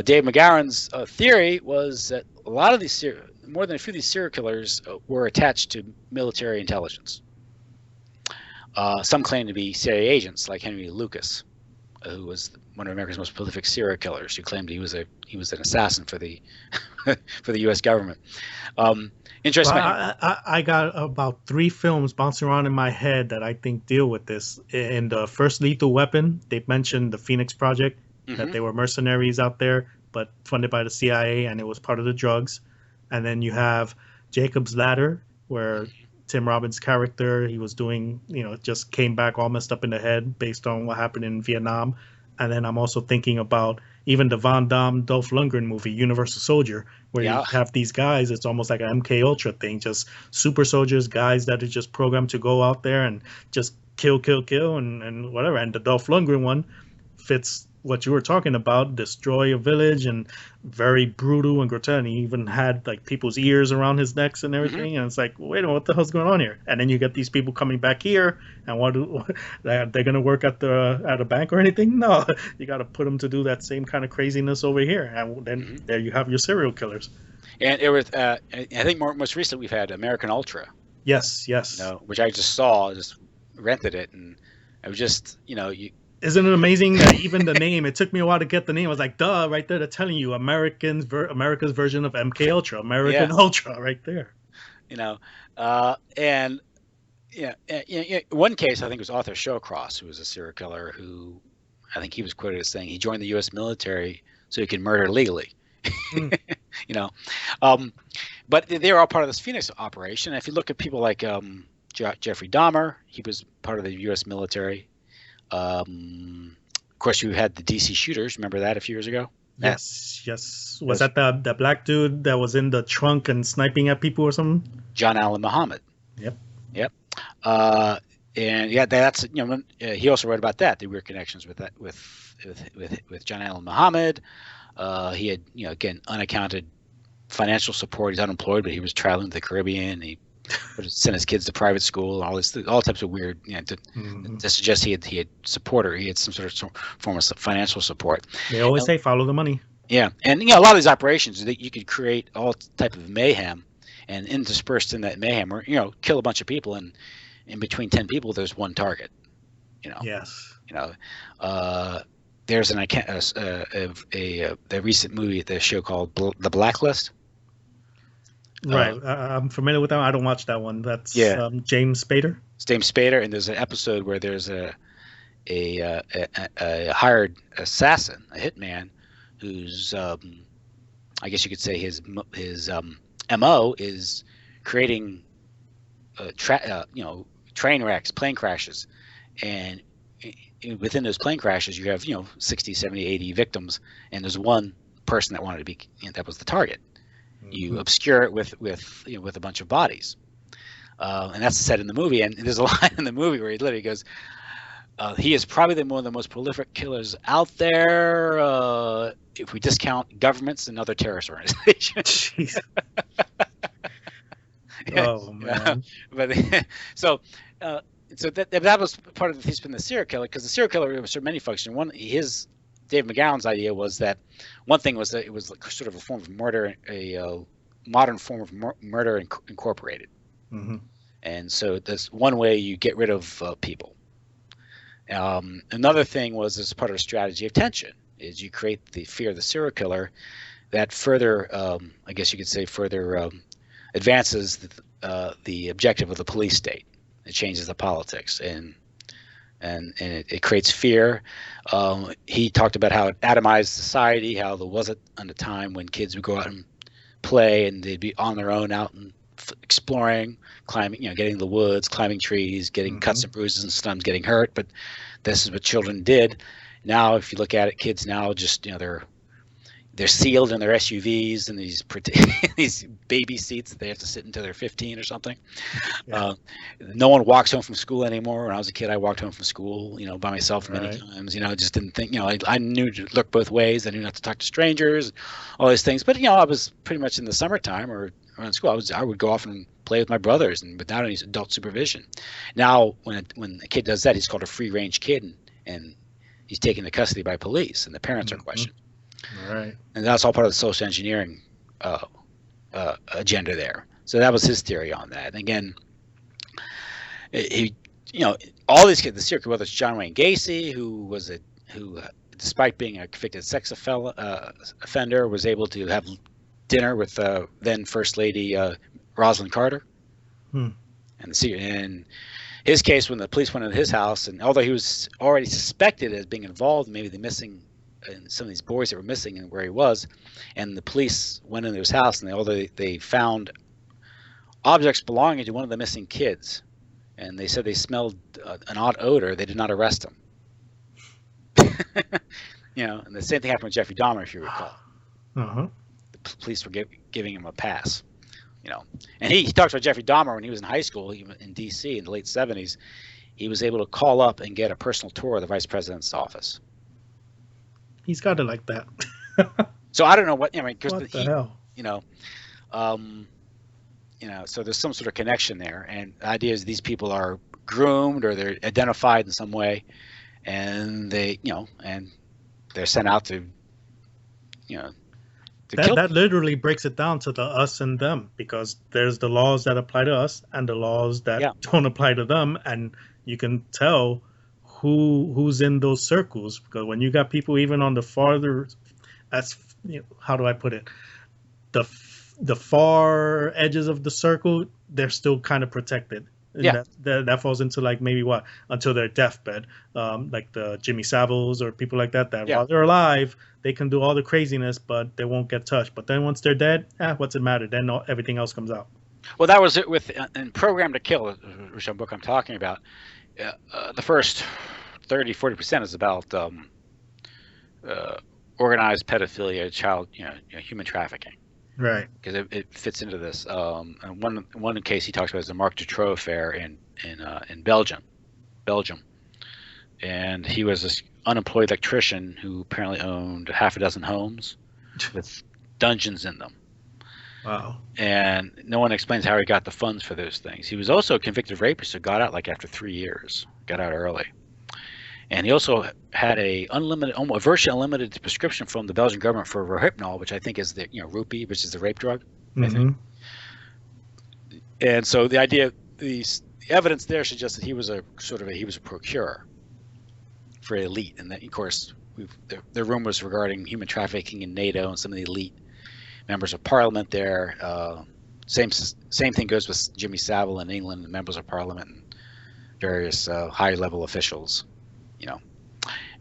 B: Dave McGowan's theory was that a lot of these more than a few of these serial killers were attached to military intelligence. Some claim to be CIA agents, like Henry Lucas, who was one of America's most prolific serial killers, who claimed he was an assassin for the for the U.S. government. Interesting.
A: Well, I got about 3 films bouncing around in my head that I think deal with this. In the first Lethal Weapon, they mentioned the Phoenix Project, that they were mercenaries out there, but funded by the CIA, and it was part of the drugs. And then you have Jacob's Ladder, where Tim Robbins' character, he was doing, just came back all messed up in the head based on what happened in Vietnam. And then I'm also thinking about even the Van Damme Dolph Lundgren movie, Universal Soldier, where you have these guys, it's almost like an MK Ultra thing, just super soldiers, guys that are just programmed to go out there and just kill, and whatever. And the Dolph Lundgren one fits what you were talking about, destroy a village, and very brutal and grotesque. And he even had like people's ears around his necks and everything. And it's like, wait a minute, what the hell's going on here? And then you get these people coming back here, and they're going to work at a bank or anything? No, you got to put them to do that same kind of craziness over here. And then there you have your serial killers.
B: And it was, I think most recently we've had American Ultra.
A: Yes.
B: Which I just saw, just rented it, and I was just,
A: Isn't it amazing that even the name, it took me a while to get the name. I was like, duh, right there, they're telling you America's version of MK Ultra, Ultra, right there.
B: And one case I think was Arthur Shawcross, who was a serial killer who I think he was quoted as saying he joined the U.S. military so he could murder legally. But they were all part of this Phoenix operation. And if you look at people like Jeffrey Dahmer, he was part of the U.S. military. Of course, you had the DC shooters. Remember that a few years ago?
A: Yes. Was that the black dude that was in the trunk and sniping at people or something?
B: John Allen Muhammad.
A: Yep.
B: And that's he also wrote about that. There were connections with that with John Allen Muhammad. He had again unaccounted financial support. He's unemployed, but he was traveling to the Caribbean. He sent his kids to private school, all types of weird, to suggest he had support, or he had some sort of form of financial support.
A: They always say follow the money.
B: Yeah, and a lot of these operations that you could create all type of mayhem, and interspersed in that mayhem, or kill a bunch of people, and in between 10 people, there's one target. You know,
A: Yes.
B: you know. Uh, there's an I can't the recent movie, the show called The Blacklist.
A: Right. I'm familiar with that. I don't watch that one. That's
B: Yeah,
A: James Spader.
B: it's James Spader, and there's an episode where there's a hired assassin, a hitman, who's I guess you could say his mo is creating train wrecks, plane crashes, and within those plane crashes you have 60, 70, 80 victims, and there's one person that wanted to be that was the target. You
A: Hmm.
B: obscure it with a bunch of bodies, and that's said in the movie. And there's a line in the movie where he literally goes, he is probably one of the most prolific killers out there, if we discount governments and other terrorist organizations.
A: Jeez.
B: Yeah,
A: Oh man.
B: but so uh, so that was part of he's been the serial killer, because the serial killer served many functions. Dave McGowan's idea was that one thing was that it was like sort of a form of murder, a modern form of murder incorporated.
A: Hmm.
B: And so that's one way you get rid of people. Another thing was, as part of a strategy of tension, is you create the fear of the serial killer that further, I guess you could say, further advances the objective of the police state. It changes the politics, and it creates fear. He talked about how it atomized society, how there wasn't a time when kids would go out and play and they'd be on their own out and exploring, climbing, getting in the woods, climbing trees, getting cuts
A: Hmm.
B: and bruises, and sometimes getting hurt. But this is what children did. Now, if you look at it, kids now just they're sealed in their SUVs and these these baby seats that they have to sit until they're 15 or something.
A: Yeah.
B: Uh, no one walks home from school anymore. When I was a kid, I walked home from school, by myself many
A: Right.
B: times. I just didn't think, I knew to look both ways. I knew not to talk to strangers, all these things. But I was pretty much in the summertime or around school. I would go off and play with my brothers, and without any adult supervision. Now, when a kid does that, he's called a free range kid, and he's taken into custody by police, and the parents are
A: Hmm.
B: questioned.
A: Right.
B: And that's all part of the social engineering agenda there. So that was his theory on that. And again, he, all these kids, the serial, whether it's John Wayne Gacy, who, despite being a convicted sex offender, was able to have dinner with then First Lady Rosalind Carter.
A: Hmm.
B: And in his case, when the police went into his house, and although he was already suspected as being involved in maybe the missing, and some of these boys that were missing and where he was, and the police went into his house, and although they found objects belonging to one of the missing kids, and they said they smelled an odd odor, they did not arrest him. And the same thing happened with Jeffrey Dahmer, if you recall.
A: Uh-huh.
B: The police were giving him a pass. And he talks about Jeffrey Dahmer when he was in high school, in D.C. in the late 70s. He was able to call up and get a personal tour of the vice president's office.
A: He's got it like that.
B: So I don't know what, because
A: What the hell?
B: um, so there's some sort of connection there, and the idea is these people are groomed or they're identified in some way, and and they're sent out to kill.
A: That literally breaks it down to the us and them, because there's the laws that apply to us and the laws that
B: Yeah,
A: don't apply to them, and you can tell who's in those circles, because when you got people even on the farther, as how do I put it, the far edges of the circle, they're still kind of protected. And
B: yeah,
A: that falls into like maybe what, until their deathbed, like the Jimmy Saviles or people like that. That
B: yeah.
A: while they're alive, they can do all the craziness, but they won't get touched. But then once they're dead, what's it matter? Then everything else comes out.
B: Well, that was it with in Program to Kill, which book I'm talking about. The first 30-40% is about organized pedophilia, child, human trafficking,
A: Right.
B: because it fits into this. And one case he talks about is the Marc Dutroux affair in Belgium, and he was this unemployed electrician who apparently owned half a dozen homes with dungeons in them.
A: Wow.
B: And no one explains how he got the funds for those things. He was also a convicted rapist who got out like after 3 years, got out early. And he also had a unlimited, almost virtually unlimited prescription from the Belgian government for Rohypnol, which I think is the rupee, which is the rape drug, I think.
A: Mm-hmm.
B: And so the idea, the evidence there suggests that he was a procurer for elite, and that of course there are rumors regarding human trafficking in NATO and some of the elite members of parliament there. Same thing goes with Jimmy Savile in England, and members of parliament and various high level officials.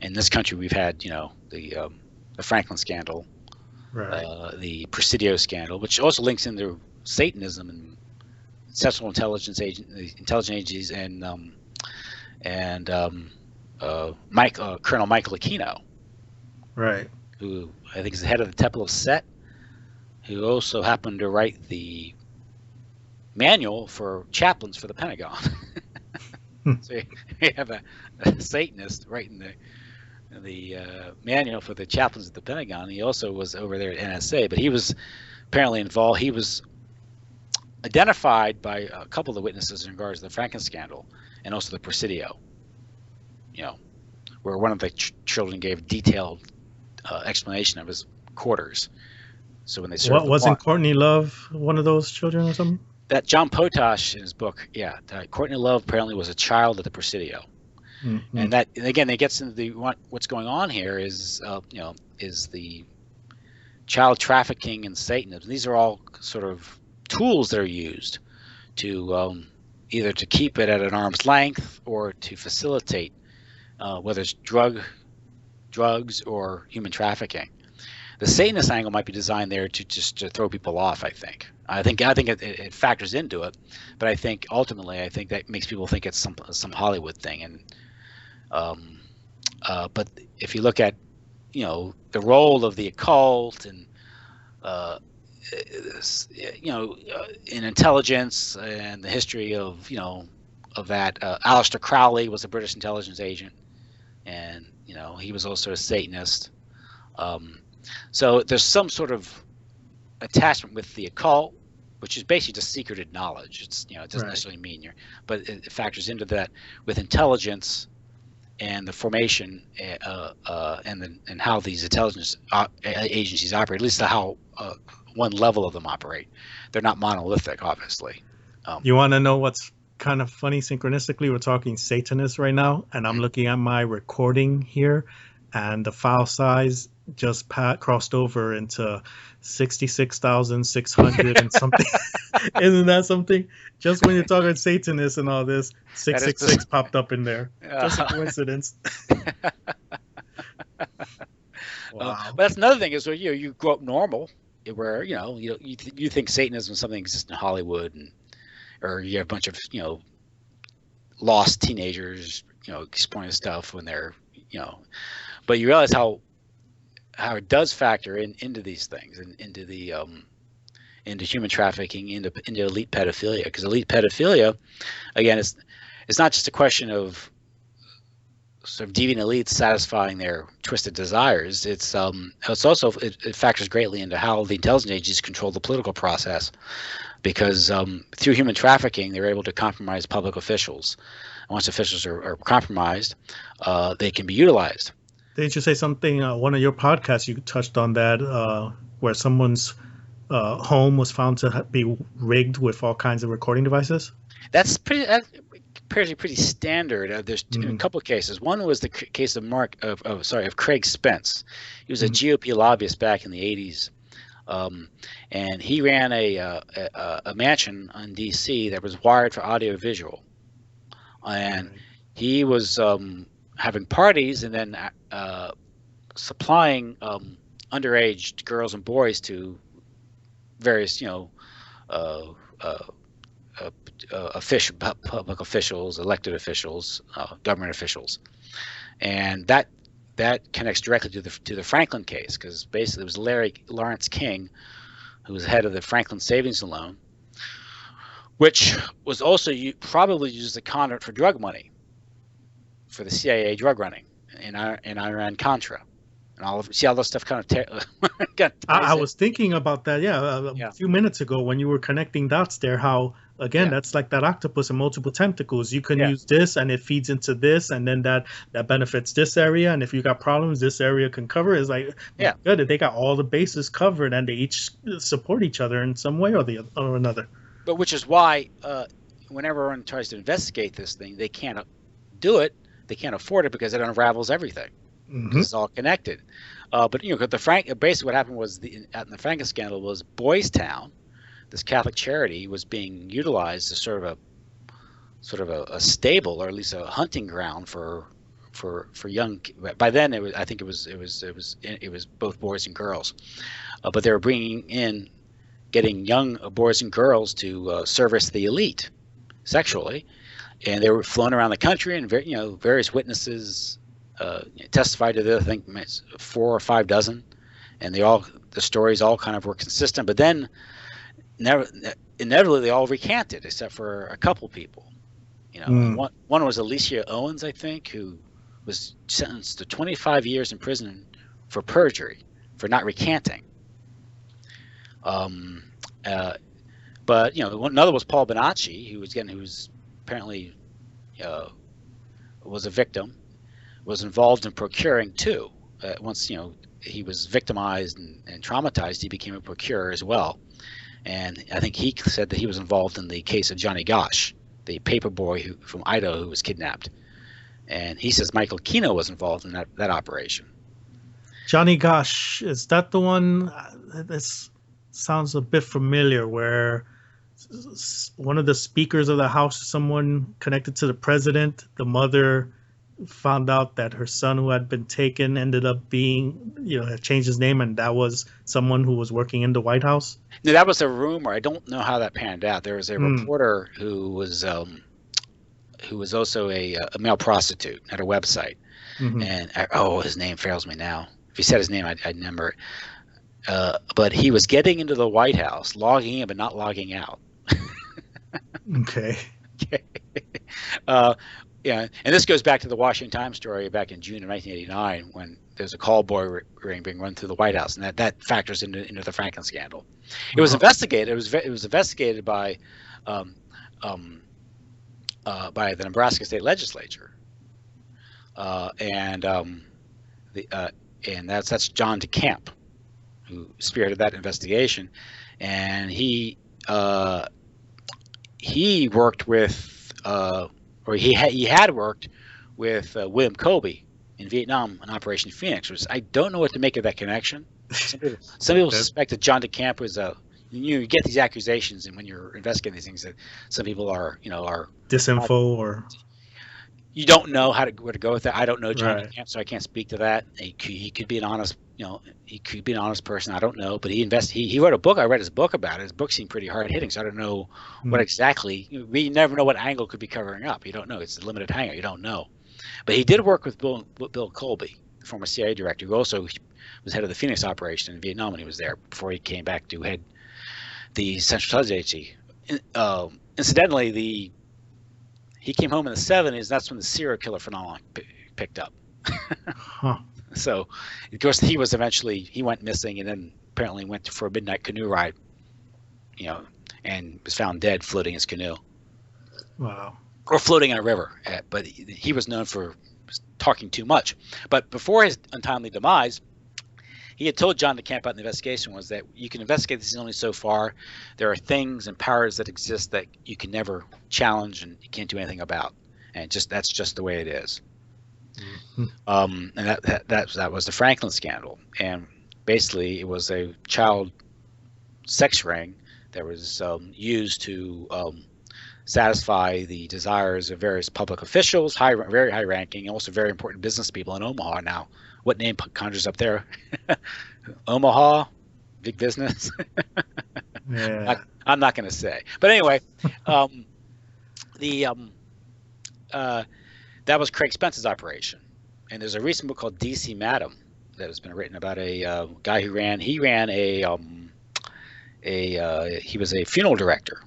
B: In this country we've had the Franklin scandal,
A: Right.
B: the Presidio scandal, which also links into Satanism and Central Intelligence agencies, and Colonel Michael Aquino,
A: Right.
B: who I think is the head of the Temple of Set, who also happened to write the manual for chaplains for the Pentagon. So you have a Satanist writing the manual for the chaplains at the Pentagon. He also was over there at NSA, but he was apparently involved. He was identified by a couple of the witnesses in regards to the Franklin scandal and also the Presidio, where one of the children gave detailed explanation of his quarters. So when they served
A: Wasn't Courtney Love one of those children or something?
B: That John Potash in his book, Courtney Love apparently was a child at the Presidio.
A: Mm-hmm.
B: And that, and again, it gets into what's going on here is the child trafficking and Satanism. These are all sort of tools that are used to either to keep it at an arm's length or to facilitate whether it's drugs or human trafficking. The Satanist angle might be designed there to throw people off. I think it factors into it, but I think ultimately that makes people think it's some Hollywood thing. And but if you look at the role of the occult and in intelligence and the history of that, Aleister Crowley was a British intelligence agent, and he was also a Satanist. So there's some sort of attachment with the occult, which is basically just secreted knowledge. It doesn't necessarily mean but it factors into that with intelligence and the formation and how these intelligence agencies operate, at least how one level of them operate. They're not monolithic, obviously.
A: You want to know what's kind of funny? Synchronistically, we're talking Satanists right now, and I'm looking at my recording here, and the file size just crossed over into 66,600 and something. Isn't that something? Just when you're talking Satanists and all this, 666 popped up in there. Just a coincidence.
B: Wow. But that's another thing is you grow up normal, where you think Satanism is something that exists in Hollywood, or you have a bunch of lost teenagers exploring stuff when they're but you realize how it does factor into these things, and into the into human trafficking, into elite pedophilia. Because elite pedophilia, again, it's not just a question of sort of deviant elites satisfying their twisted desires. It's also it factors greatly into how the intelligence agencies control the political process, because through human trafficking they're able to compromise public officials. And once officials are compromised, they can be utilized.
A: Didn't you say something? One of your podcasts, you touched on that, where someone's home was found to be rigged with all kinds of recording devices.
B: That's pretty standard. There's a couple of cases. One was the case of Craig Spence. He was a GOP lobbyist back in the 80s, and he ran a mansion in D.C. that was wired for audio visual, and he was having parties and then supplying underage girls and boys to various public officials, elected officials, government officials, and that connects directly to the Franklin case, because basically it was Lawrence King, who was head of the Franklin Savings and Loan, which was also probably used as a conduit for drug money for the CIA drug running in Iran-Contra. And see all this stuff kind of I
A: was thinking about that, a few minutes ago when you were connecting dots there, how Again,
B: Yeah.
A: that's like that octopus and multiple tentacles. You can
B: Yeah.
A: use this and it feeds into this, and then that benefits this area. And if you got problems, this area can cover. It's like, my
B: Yeah.
A: good, they got all the bases covered, and they each support each other in some way or another.
B: But which is why whenever everyone tries to investigate this thing, they can't do it. They can't afford it because it unravels everything because
A: Hmm.
B: it's all connected. But basically what happened was in the Franken scandal was Boys Town, this Catholic charity, was being utilized as sort of a stable, or at least a hunting ground for young. By then I think it was both boys and girls, but they were getting young boys and girls to service the elite sexually, and they were flown around the country, and various witnesses testified to this. I think 4 or 5 dozen, and the stories all kind of were consistent. But then, inevitably, they all recanted except for a couple people. And one was Alicia Owens, I think, who was sentenced to 25 years in prison for perjury for not recanting. But another was Paul Bonacci, who was apparently was a victim, was involved in procuring too. Once he was victimized and traumatized, he became a procurer as well. And I think he said that he was involved in the case of Johnny Gosch, the paper boy from Idaho who was kidnapped. And he says Michael Kino was involved in that operation.
A: Johnny Gosh, is that the one? This sounds a bit familiar. Where one of the speakers of the House, someone connected to the president, the mother found out that her son who had been taken ended up being, had changed his name, and that was someone who was working in the White House.
B: No, that was a rumor. I don't know how that panned out. There was a reporter who was also a male prostitute, had a website, and his name fails me now. If he said his name, I'd remember it. But he was getting into the White House, logging in but not logging out.
A: Okay.
B: Yeah, and this goes back to the Washington Times story back in June of 1989 when there's a call boy ring being run through the White House, and that factors into the Franken scandal. It was investigated. It was investigated by the Nebraska State Legislature, and that's John DeCamp, who spearheaded that investigation, and he worked with, or he had worked with William Colby in Vietnam in Operation Phoenix, which I don't know what to make of that connection. Some people suspect that John DeCamp was you get these accusations, and when you're investigating these things, that some people are
A: disinfo, or
B: you don't know where to go with that. I don't know John
A: right.
B: DeCamp, so I can't speak to that. He could be an honest, he could be an honest person. I don't know, but he wrote a book. I read his book about it. His book seemed pretty hard hitting, so I don't know what exactly. We never know what angle could be covering up. You don't know. It's a limited hangar. You don't know. But he did work with Bill Colby, the former CIA director, who also was head of the Phoenix operation in Vietnam when he was there before he came back to head the Central Intelligence Agency. Incidentally, he came home in the 70s. That's when the serial killer phenomenon picked up. So, of course, he went missing, and then apparently went for a midnight canoe ride, and was found dead floating his canoe.
A: Wow.
B: Or floating in a river. But he was known for talking too much. But before his untimely demise, he had told John DeCamp about the investigation was that you can investigate this only so far. There are things and powers that exist that you can never challenge and you can't do anything about, and that's just the way it is. And that was the Franklin scandal, and basically it was a child sex ring that was used to satisfy the desires of various public officials, very high-ranking, and also very important business people in Omaha. Now, what name conjures up there? Omaha, big business.
A: Yeah.
B: I'm not going to say, but anyway, that was Craig Spence's operation. And there's a recent book called DC Madam that has been written about a guy who ran. He was a funeral director.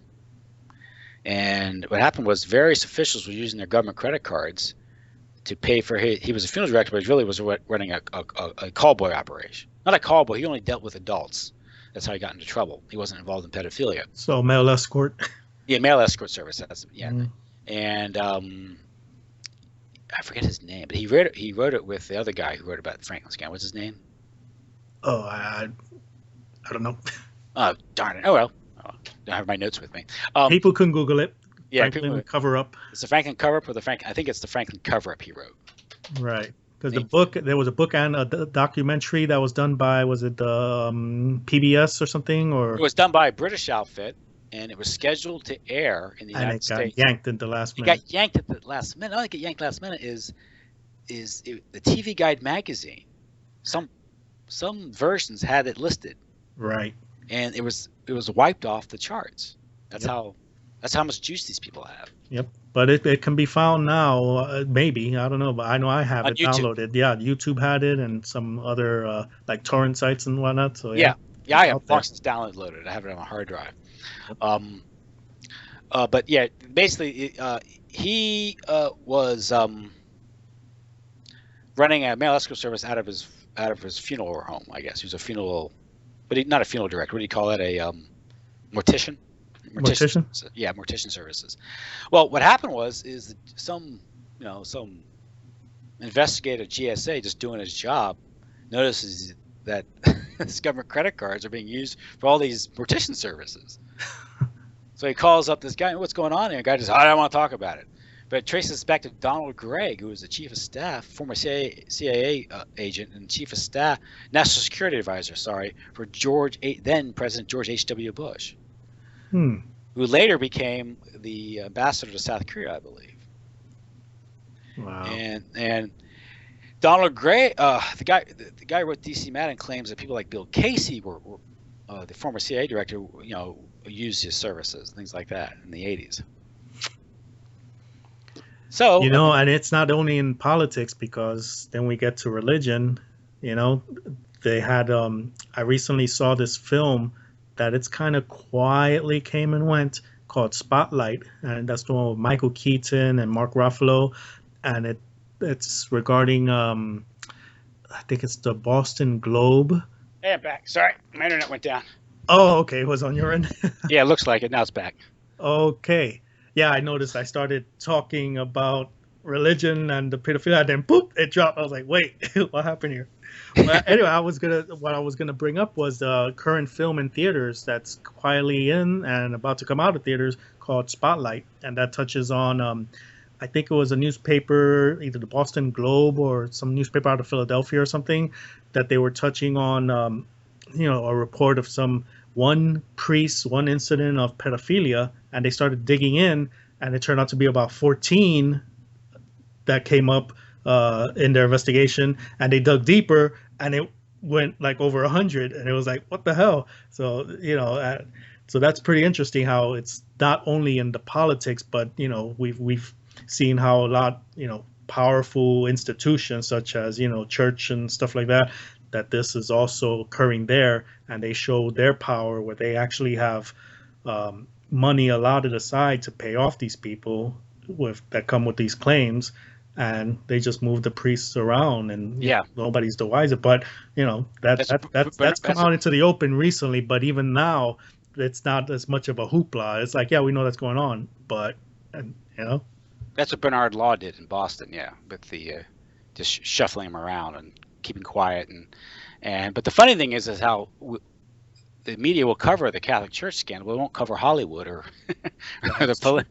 B: And what happened was various officials were using their government credit cards to pay for he was a funeral director, but he really was running a callboy operation. Not a callboy. He only dealt with adults. That's how he got into trouble. He wasn't involved in pedophilia.
A: So male escort.
B: Yeah, mail escort service. That's yeah,
A: Mm.
B: and I forget his name, but he wrote it with the other guy who wrote about the Franklin scam. What's his name?
A: Oh, I don't know.
B: Oh darn it! Oh well, oh, don't have my notes with me.
A: People can Google it.
B: Yeah,
A: Franklin
B: people.
A: cover up.
B: It's the Franklin cover up or the Frank. I think it's the Franklin cover up he wrote.
A: Right. Because the
B: They,
A: book, there was a book and a documentary that was done by, was it PBS or something,
B: it
A: or
B: was done by a British outfit, and it was scheduled to air in the
A: and
B: United
A: it got
B: States.
A: yanked at the last
B: It
A: minute.
B: got yanked at the last minute. Not like it yanked last minute the TV Guide magazine. Some versions had it listed,
A: Right.
B: and it was wiped off the charts. That's
A: Yep.
B: how much juice these people have
A: Yep. But it can be found now. Maybe, I don't know, but I know I have
B: on
A: it
B: YouTube.
A: downloaded. Yeah, YouTube had it, and some other like torrent sites and whatnot. So yeah,
B: Yeah, I
A: it's
B: have
A: out there.
B: functions downloaded. I have it on a hard drive. Um, but yeah, basically, he was running a mail escort service out of his funeral home. I guess he was a funeral, but not a funeral director. What do you call it? A mortician.
A: Mortician.
B: Yeah, mortician services. Well, what happened is some investigator GSA just doing his job notices that his government credit cards are being used for all these mortician services. So he calls up this guy, what's going on here? The guy just, I don't want to talk about it. But it traces back to Donald Gregg, who was the chief of staff, former CIA agent and chief of staff, national security advisor, for then President George H.W. Bush,
A: Hmm.
B: who later became the ambassador to South Korea, I believe.
A: Wow.
B: And Donald Gregg, the guy who wrote D.C. Madden, claims that people like Bill Casey were the former CIA director, used his services, things like that in the 80s. So
A: And it's not only in politics, because then we get to religion. They had. I recently saw this film that it's kind of quietly came and went, called Spotlight, and that's the one with Michael Keaton and Mark Ruffalo, and it's regarding I think it's the Boston Globe.
B: Hey, I'm back. Sorry, my internet went down.
A: Oh, okay, it was on your end.
B: Yeah, it looks like it. Now it's back.
A: Okay. Yeah, I noticed I started talking about religion and the pedophilia, and then boop, it dropped. I was like, wait, what happened here? But anyway, what I was gonna bring up was the current film in theaters that's quietly in and about to come out of theaters, called Spotlight, and that touches on I think it was a newspaper, either the Boston Globe or some newspaper out of Philadelphia or something, that they were touching on a report of one incident of pedophilia, and they started digging in, and it turned out to be about 14 that came up in their investigation, and they dug deeper, and it went like over 100, and it was like, what the hell? So so that's pretty interesting how it's not only in the politics, but we've seen how a lot powerful institutions such as church and stuff like that this is also occurring there, and they show their power where they actually have money allotted aside to pay off these people that come with these claims, and they just move the priests around, and nobody's the wiser. But that's come out into the open recently. But even now, it's not as much of a hoopla. It's like, yeah, we know that's going on, but
B: that's what Bernard Law did in Boston, with the just shuffling them around and keeping quiet, but the funny thing is how the media will cover the Catholic Church scandal, but it won't cover Hollywood or the police.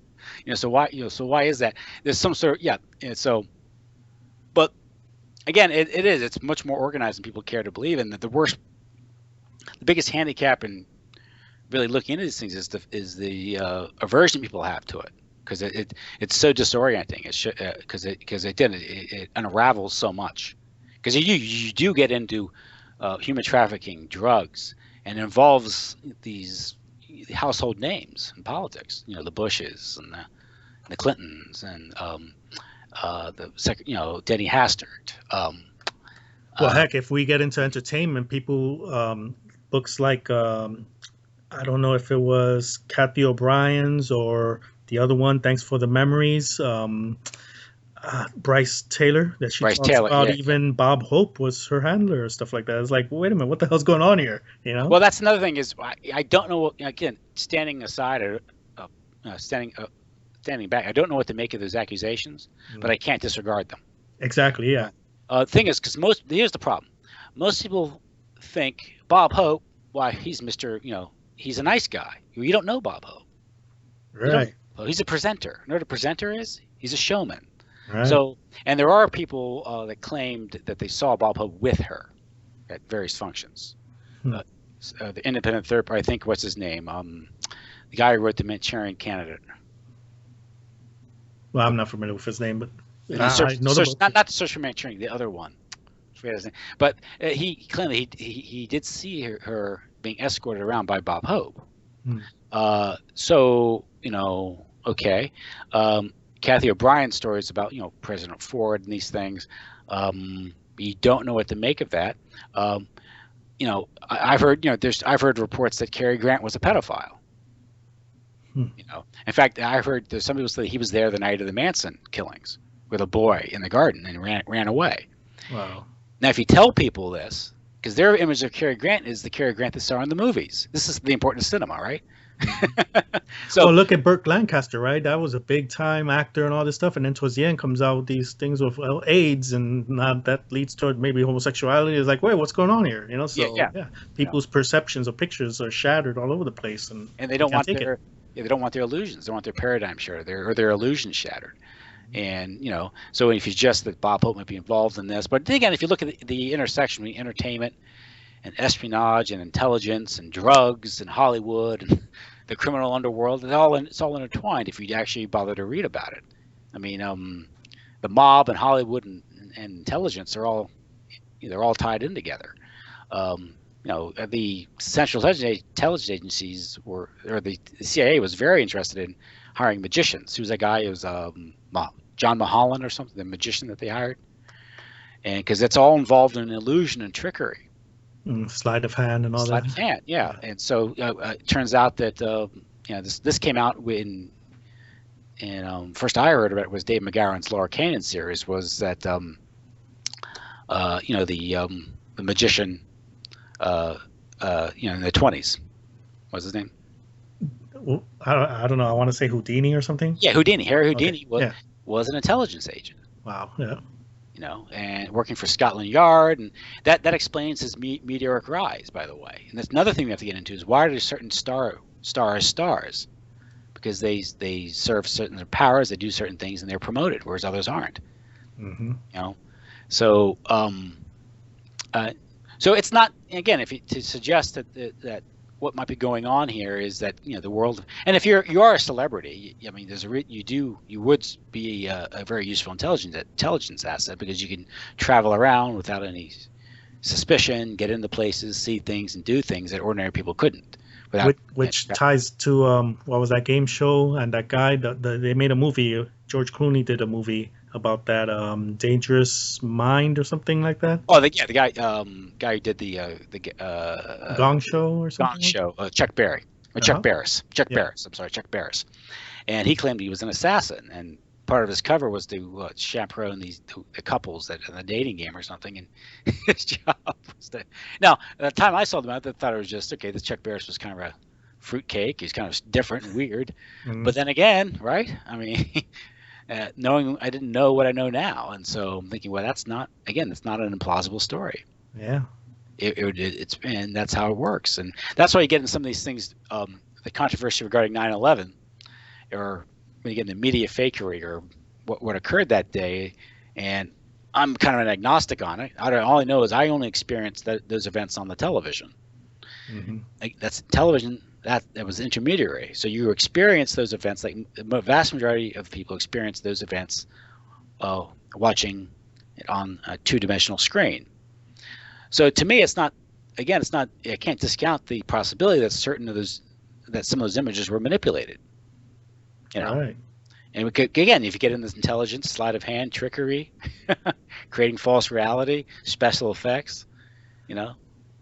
B: So why is that? There's some sort of but again, it's much more organized than people care to believe, and the biggest handicap in really looking into these things is the aversion people have to it, because it's so disorienting. Because it unravels so much, because you do get into human trafficking, drugs, and it involves these household names in politics. The Bushes and the Clintons and Denny Hastert.
A: Well, heck, if we get into entertainment, people, books like I don't know if it was Kathy O'Brien's or the other one, Thanks for the Memories. Bryce Taylor, that she talks about. Even Bob Hope was her handler or stuff like that. It's like, wait a minute, what the hell's going on here?
B: Well, that's another thing is I don't know. Again, standing aside standing back. I don't know what to make of those accusations, but I can't disregard them.
A: Exactly. Yeah.
B: The thing is, because here's the problem. Most people think Bob Hope, why he's Mr. He's a nice guy. You don't know Bob Hope. You don't.
A: Right.
B: Well, he's a presenter. You know what a presenter is? He's a showman.
A: Right.
B: So, and there are people that claimed that they saw Bob Hope with her at various functions. The independent third party, I think, what's his name? The guy who wrote The Manchurian Candidate.
A: Well, I'm not familiar with his name, but
B: I know the book. Not the Search for Manchurian, the other one. I forget his name. But he claimed he did see her being escorted around by Bob Hope. So, okay. Kathy O'Brien's stories about, President Ford and these things. You don't know what to make of that. I've heard reports that Cary Grant was a pedophile. In fact, I heard there's some people say he was there the night of the Manson killings with a boy in the garden and ran away.
A: Wow.
B: Now, if you tell people this, because their image of Cary Grant is the Cary Grant they saw in the movies. This is the importance of cinema, right?
A: So look at Burt Lancaster, right? That was a big time actor and all this stuff, and then towards the end comes out with these things with AIDS, and now that leads toward maybe homosexuality. It's like, wait, what's going on here? So yeah. People's perceptions of pictures are shattered all over the place, and
B: they don't want they don't want their illusions. They want their paradigm shattered, or their illusions shattered. And so if you suggest that Bob Hope might be involved in this, but then again, if you look at the intersection between entertainment and espionage and intelligence and drugs and Hollywood and the criminal underworld, it's all intertwined if you actually bother to read about it. I mean, the mob and Hollywood and intelligence are all tied in together. The Central Intelligence Agencies or the CIA was very interested in hiring magicians. Who's that guy? It was John Mulholland or something, the magician that they hired, and because it's all involved in illusion and trickery.
A: Sleight of hand and all that.
B: Sleight of hand, yeah. And so it turns out that this came out when, and first I heard about it was Dave McGowan's Laura Kanan series. Was that the magician in the 20s? What's his name?
A: Well, I don't know. I want to say Houdini or something.
B: Yeah, Houdini. Harry Houdini was an intelligence agent.
A: Wow. Yeah.
B: And working for Scotland Yard, and that explains his meteoric rise, by the way. And that's another thing we have to get into is why are certain stars stars? Because they serve certain powers, they do certain things, and they're promoted, whereas others aren't. So so it's not, again, to suggest that what might be going on here is that the world, and if you are a celebrity, I mean, you would be a very useful intelligence asset, because you can travel around without any suspicion, get into places, see things, and do things that ordinary people couldn't.
A: Which ties to what was that game show and that guy? They made a movie. George Clooney did a movie about that Dangerous Mind or something like that.
B: Oh, the guy who did the
A: Gong Show or something.
B: Gong Show. Chuck Berry. Chuck Barris. I'm sorry, Chuck Barris. And he claimed he was an assassin, and part of his cover was to chaperone the couples that in the dating game or something, and his job was to. Now, at the time I saw them, I thought it was just okay. This Chuck Barris was kind of a fruitcake. He's kind of different and weird, but then again, right? I mean. Knowing I didn't know what I know now, and so I'm thinking, well, that's not an implausible story.
A: Yeah,
B: and that's how it works, and that's why you get in some of these things, the controversy regarding 9/11, or when you get into media fakery or what occurred that day, and I'm kind of an agnostic on it. All I know is I only experienced those events on the television. That's television. That was intermediary. So you experience those events, like the vast majority of people experience those events watching it on a two-dimensional screen. So to me, it's not, I can't discount the possibility that some of those images were manipulated.
A: Right.
B: And again, if you get in this intelligence, sleight of hand, trickery, creating false reality, special effects,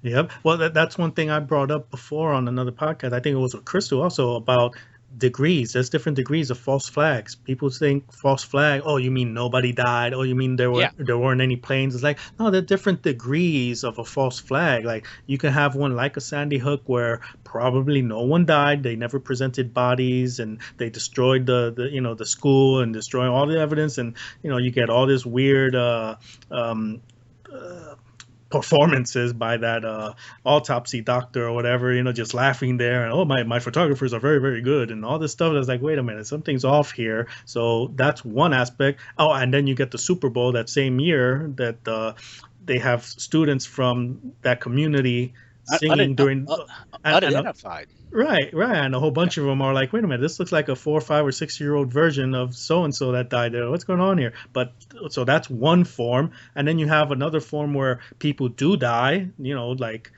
A: Yep. Well, that's one thing I brought up before on another podcast. I think it was with Crystal also, about degrees. There's different degrees of false flags. People think false flag, oh, you mean nobody died? Oh, you mean
B: Yeah.
A: there weren't any planes? It's like, no, there are different degrees of a false flag. Like you can have one like a Sandy Hook where probably no one died. They never presented bodies and they destroyed the school and destroying all the evidence, and you get all this weird um, uh, performances by that autopsy doctor or whatever, just laughing there, and oh, my photographers are very, very good, and all this stuff. That's like, wait a minute, something's off here. So that's one aspect. Oh, and then you get the Super Bowl that same year that they have students from that community singing during and
B: Unidentified.
A: right, right, and a whole bunch of them are like, "Wait a minute, this looks like a 4, 5, or 6 year old version of so and so that died there. What's going on here?" But so that's one form, and then you have another form where people do die. Like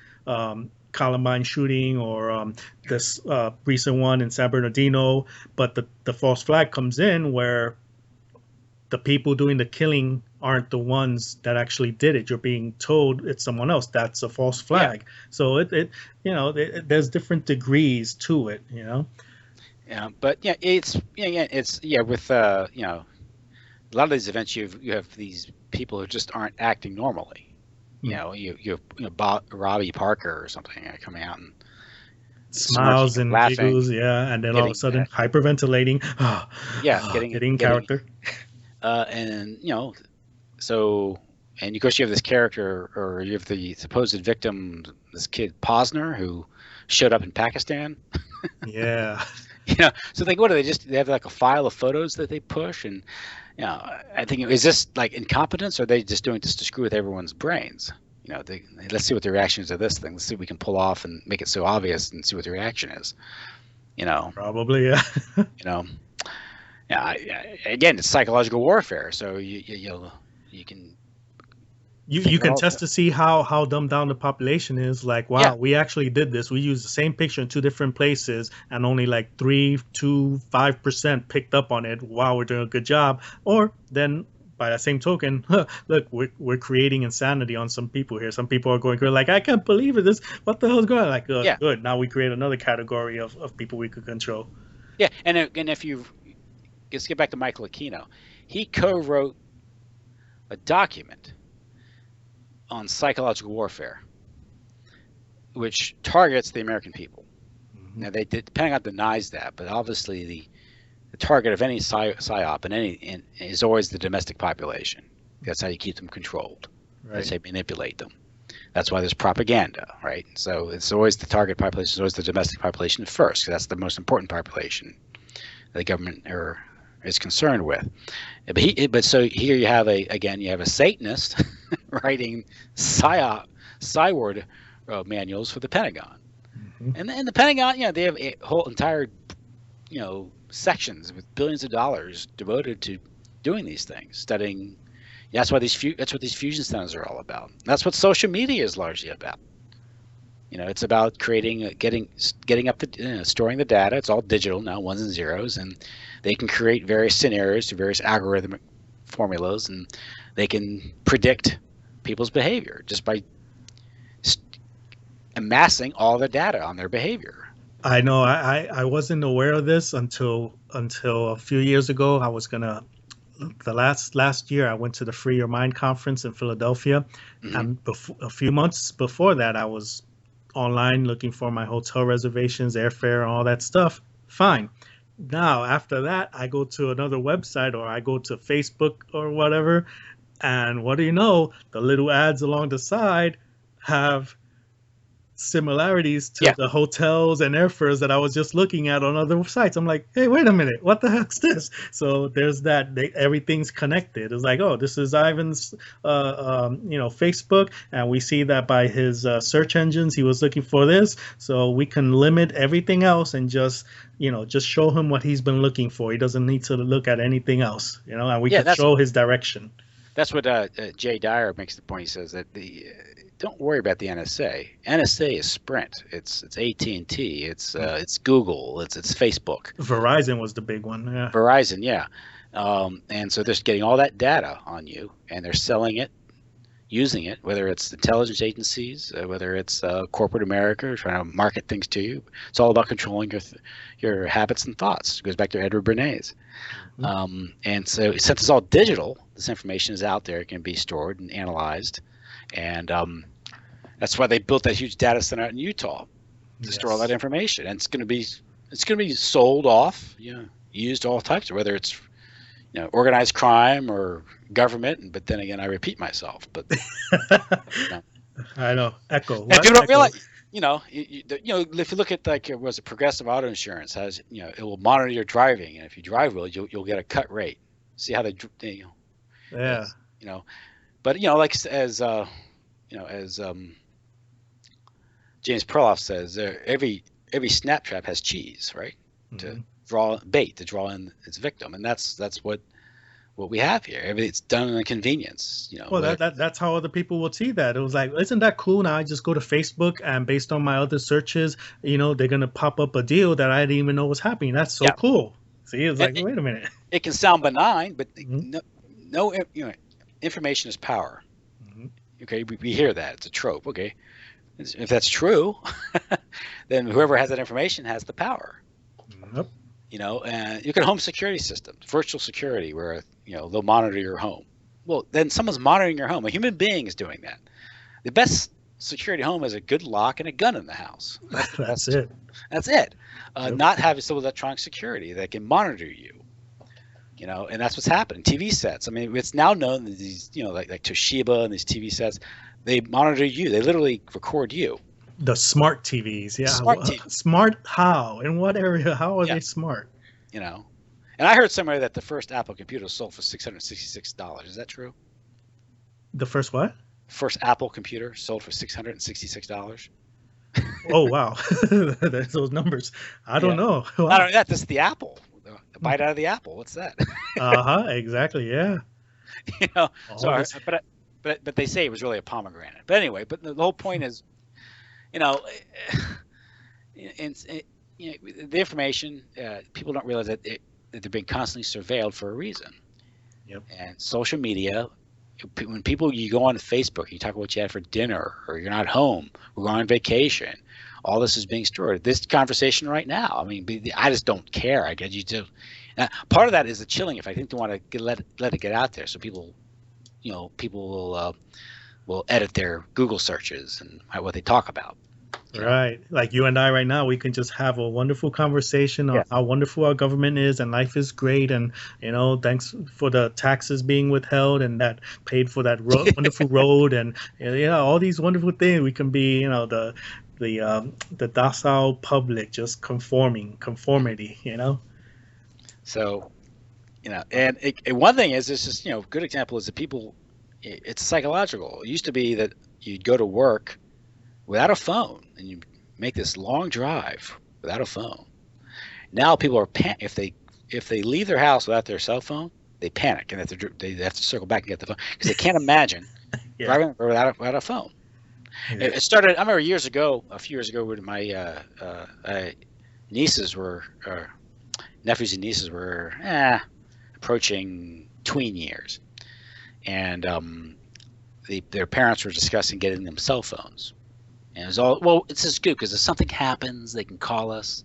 A: Columbine shooting or this recent one in San Bernardino. But the false flag comes in where the people doing the killing aren't the ones that actually did it. You're being told it's someone else. That's a false
B: Yeah.
A: flag. So there's different degrees to it.
B: Yeah. But yeah, it's with a lot of these events you have these people who just aren't acting normally. Robbie Parker or something coming out and
A: Smiles
B: smirking and
A: and
B: laughing,
A: giggles, yeah, and then all of a
B: getting
A: sudden hyperventilating, getting
B: getting
A: character.
B: and so, and of course you have this character, or you have the supposed victim, this kid Posner, who showed up in Pakistan.
A: Yeah.
B: So what do they have like a file of photos that they push, and I think, is this like incompetence, or are they just doing this to screw with everyone's brains? Let's see what the reaction is to this thing. Let's see if we can pull off and make it so obvious, and see what the reaction is.
A: Probably, yeah.
B: You know, yeah. Again, it's psychological warfare, so you can
A: You can test to see how dumbed down the population is. Like, wow,
B: Yeah.
A: we actually did this. We used the same picture in two different places, and only like 3 to 5% picked up on it. Wow, we're doing a good job. Or then, by that same token, look, we're creating insanity on some people here. Some people are going like, I can't believe it. What the hell's going on? Like,
B: Yeah.
A: good. Now we create another category of people we could control.
B: Yeah, and if you let's get back to Michael Aquino, he co-wrote a document on psychological warfare, which targets the American people.
A: Mm-hmm.
B: Now, the Pentagon denies that, but obviously the target of any psyop and is always the domestic population. That's how you keep them controlled.
A: Right.
B: That's how you manipulate them. That's why there's propaganda, right? So it's always the target population, is always the domestic population first, because that's the most important population the government is concerned with. But so here you have a Satanist writing cyword manuals for the Pentagon, and the Pentagon, they have a whole entire sections with billions of dollars devoted to doing these things, studying. That's what these fusion centers are all about. That's what social media is largely about. It's about creating, getting up storing the data. It's all digital now, ones and zeros, and they can create various scenarios to various algorithmic formulas, and they can predict people's behavior just by amassing all the data on their behavior.
A: I know. I wasn't aware of this until a few years ago. The last year I went to the Free Your Mind conference in Philadelphia, and a few months before that I was online looking for my hotel reservations, airfare, and all that stuff. Fine. Now after that I go to another website or I go to Facebook or whatever, and what do you know? The little ads along the side have similarities to the hotels and airfares that I was just looking at on other sites. I'm like, hey, wait a minute, what the heck's this? So there's that. Everything's connected. It's like, oh, this is Ivan's, Facebook, and we see that by his search engines, he was looking for this. So we can limit everything else and just show him what he's been looking for. He doesn't need to look at anything else, and we can show his direction.
B: That's what Jay Dyer makes the point. He says that don't worry about the NSA. NSA is Sprint. It's AT&T. It's Google. It's Facebook.
A: Verizon was the big one. Yeah.
B: Verizon, yeah. And so they're getting all that data on you, and they're selling it, using it, whether it's intelligence agencies, whether it's corporate America trying to market things to you. It's all about controlling your habits and thoughts. It goes back to Edward Bernays. And so since it's all digital, this information is out there. It can be stored and analyzed. And that's why they built that huge data center out in Utah to store all that information. And it's going to be sold off, used all types of, whether it's organized crime or government. But then again, I repeat myself. But
A: I know. Echo.
B: And people don't realize, if you look at like was it Progressive Auto Insurance has, it will monitor your driving, and if you drive well, you'll get a cut rate. See how they
A: yeah.
B: But like as James Perloff says, every snap trap has cheese, right? To draw in its victim, and that's what we have here. It's done in a convenience,
A: Well, that's how other people will see that. It was like, isn't that cool? Now I just go to Facebook, and based on my other searches, they're gonna pop up a deal that I didn't even know was happening. That's so cool. See, it's like, wait a minute.
B: It can sound benign, but no, information is power. Okay, we hear that it's a trope. Okay, if that's true, then whoever has that information has the power.
A: Yep.
B: And you can home security systems, virtual security, where they'll monitor your home. Well, then someone's monitoring your home. A human being is doing that. The best security home is a good lock and a gun in the house.
A: That's it.
B: That's it. Not having some electronic security that can monitor you. And that's what's happening. TV sets. I mean, it's now known that these, like Toshiba and these TV sets, they monitor you. They literally record you.
A: The smart TVs, yeah.
B: Smart
A: how? In what area? How are they smart?
B: And I heard somewhere that the first Apple computer sold for $666. Is that true?
A: The first what?
B: First Apple computer sold for $666.
A: Oh wow, those numbers. I don't know. Wow.
B: I don't know. This is the Apple. The bite out of the apple. What's that?
A: Exactly. Yeah.
B: But they say it was really a pomegranate. But anyway, the whole point is, the information, people don't realize that they're being constantly surveilled for a reason.
A: Yep.
B: And social media, when you go on Facebook, you talk about what you had for dinner, or you're not home, we're going on vacation, all this is being stored. This conversation right now, I mean, I just don't care. I get you to. Part of that is the chilling effect. I think they want to let it get out there, so people will edit their Google searches and what they talk about.
A: Right. Like you and I right now, we can just have a wonderful conversation on how wonderful our government is and life is great. And, thanks for the taxes being withheld and that paid for that wonderful road. And, all these wonderful things. We can be, the docile public, just conformity,
B: So, and one thing is, it's just, good example is that people, it's psychological. It used to be that you'd go to work without a phone, and you make this long drive without a phone. Now people are if they leave their house without their cell phone, they panic and they have to circle back and get the phone because they can't imagine driving without a phone. Yeah. It started. I remember a few years ago, when my nephews and nieces were approaching tween years, and their parents were discussing getting them cell phones. And it was all, well, it's just good because if something happens, they can call us.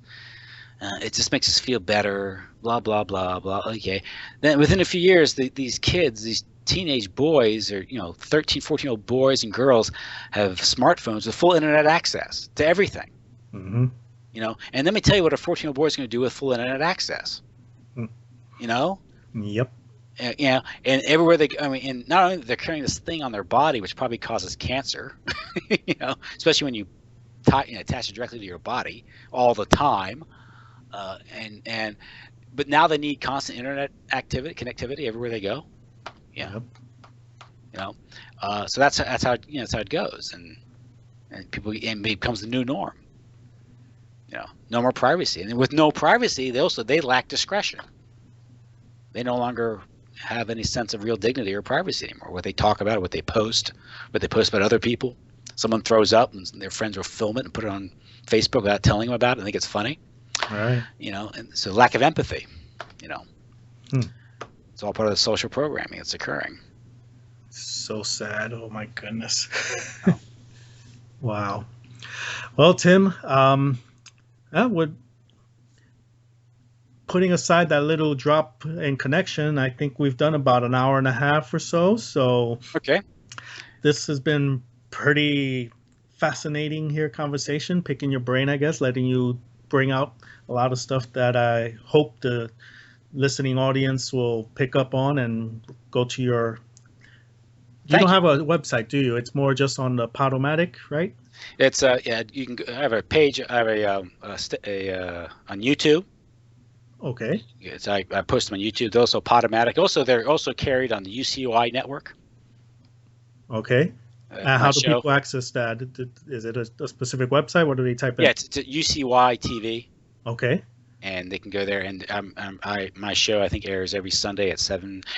B: It just makes us feel better, blah, blah, blah, blah. Okay. Then within a few years, these kids, these teenage boys, or 13, 14-year-old boys and girls have smartphones with full internet access to everything.
A: Mm-hmm.
B: And let me tell you what a 14-year-old boy is going to do with full internet access.
A: Yep.
B: And everywhere and not only they're carrying this thing on their body, which probably causes cancer, especially when you attach it directly to your body all the time, but now they need constant internet connectivity everywhere they go. Yeah. Yep. So that's how it goes, and it becomes the new norm. No more privacy, and with no privacy, they lack discretion. They no longer have any sense of real dignity or privacy anymore. What they talk about, what they post about other people. Someone throws up and their friends will film it and put it on Facebook without telling them about it and think it's funny.
A: Right.
B: And so lack of empathy, It's all part of the social programming that's occurring.
A: So sad. Oh my goodness.
B: Oh.
A: Wow. Well, Tim, would putting aside that little drop in connection, I think we've done about an hour and a half or so. So
B: Okay.
A: this has been pretty fascinating here conversation, picking your brain, I guess, letting you bring out a lot of stuff that I hope the listening audience will pick up on and go to your. You don't
B: Thank you.
A: have a website, do you? It's more just on the Podomatic, right?
B: It's yeah. You can. I have a page. I have on YouTube.
A: Okay.
B: I post them on YouTube. They're also Podomatic. Also, they're also carried on the UCY network.
A: Okay.
B: My
A: How do
B: show.
A: people access that? Is it a specific website? What do they type
B: Yeah,
A: in?
B: it's UCY TV,
A: Okay.
B: and they can go there. And my show I think airs every Sunday at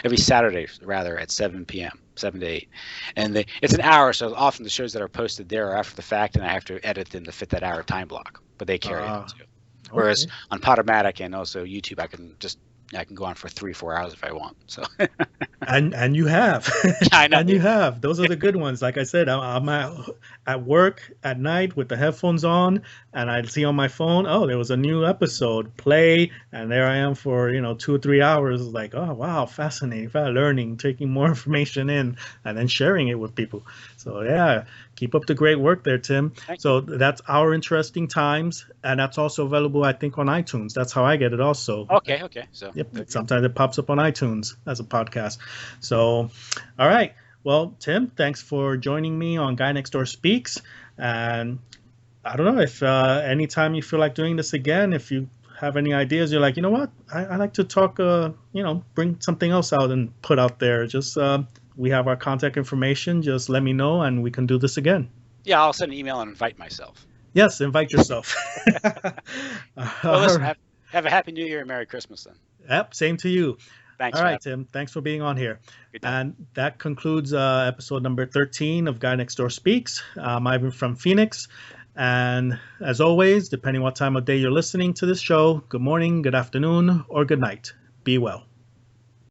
B: every Saturday rather at 7 p.m. 7 to 8, and it's an hour. So often the shows that are posted there are after the fact, and I have to edit them to fit that hour time block. But they carry it too. Whereas
A: Okay.
B: on Podomatic and also YouTube, I can go on for 3-4 hours if I want. So
A: And you have.
B: I know.
A: And you have. Those are the good ones. Like I said, I'm at work at night with the headphones on, and I see on my phone, oh, there was a new episode. Play, and there I am for 2 or 3 hours. Like, oh wow, fascinating, learning, taking more information in, and then sharing it with people. So yeah, keep up the great work there, Tim.
B: Thank you.
A: So that's Our Interesting Times, and that's also available, I think, on iTunes. That's how I get it also.
B: Okay. Okay. So
A: Yep.
B: there you go.
A: Sometimes it pops up on iTunes as a podcast. So, all right. Well, Tim, thanks for joining me on Guy Next Door Speaks. And I don't know if anytime you feel like doing this again, if you have any ideas, you're like, you know what, I like to talk, bring something else out and put out there. Just we have our contact information. Just let me know and we can do this again.
B: Yeah, I'll send an email and invite myself.
A: Yes, invite yourself.
B: Well,
A: All
B: listen,
A: right.
B: have a happy New Year and Merry Christmas then.
A: Yep, same to you.
B: Thanks
A: All
B: for
A: right,
B: having
A: Tim. Thanks for being on here.
B: me. Good night.
A: And that concludes episode number 13 of Guy Next Door Speaks. I'm Ivan from Phoenix. And as always, depending what time of day you're listening to this show, good morning, good afternoon, or good night. Be well.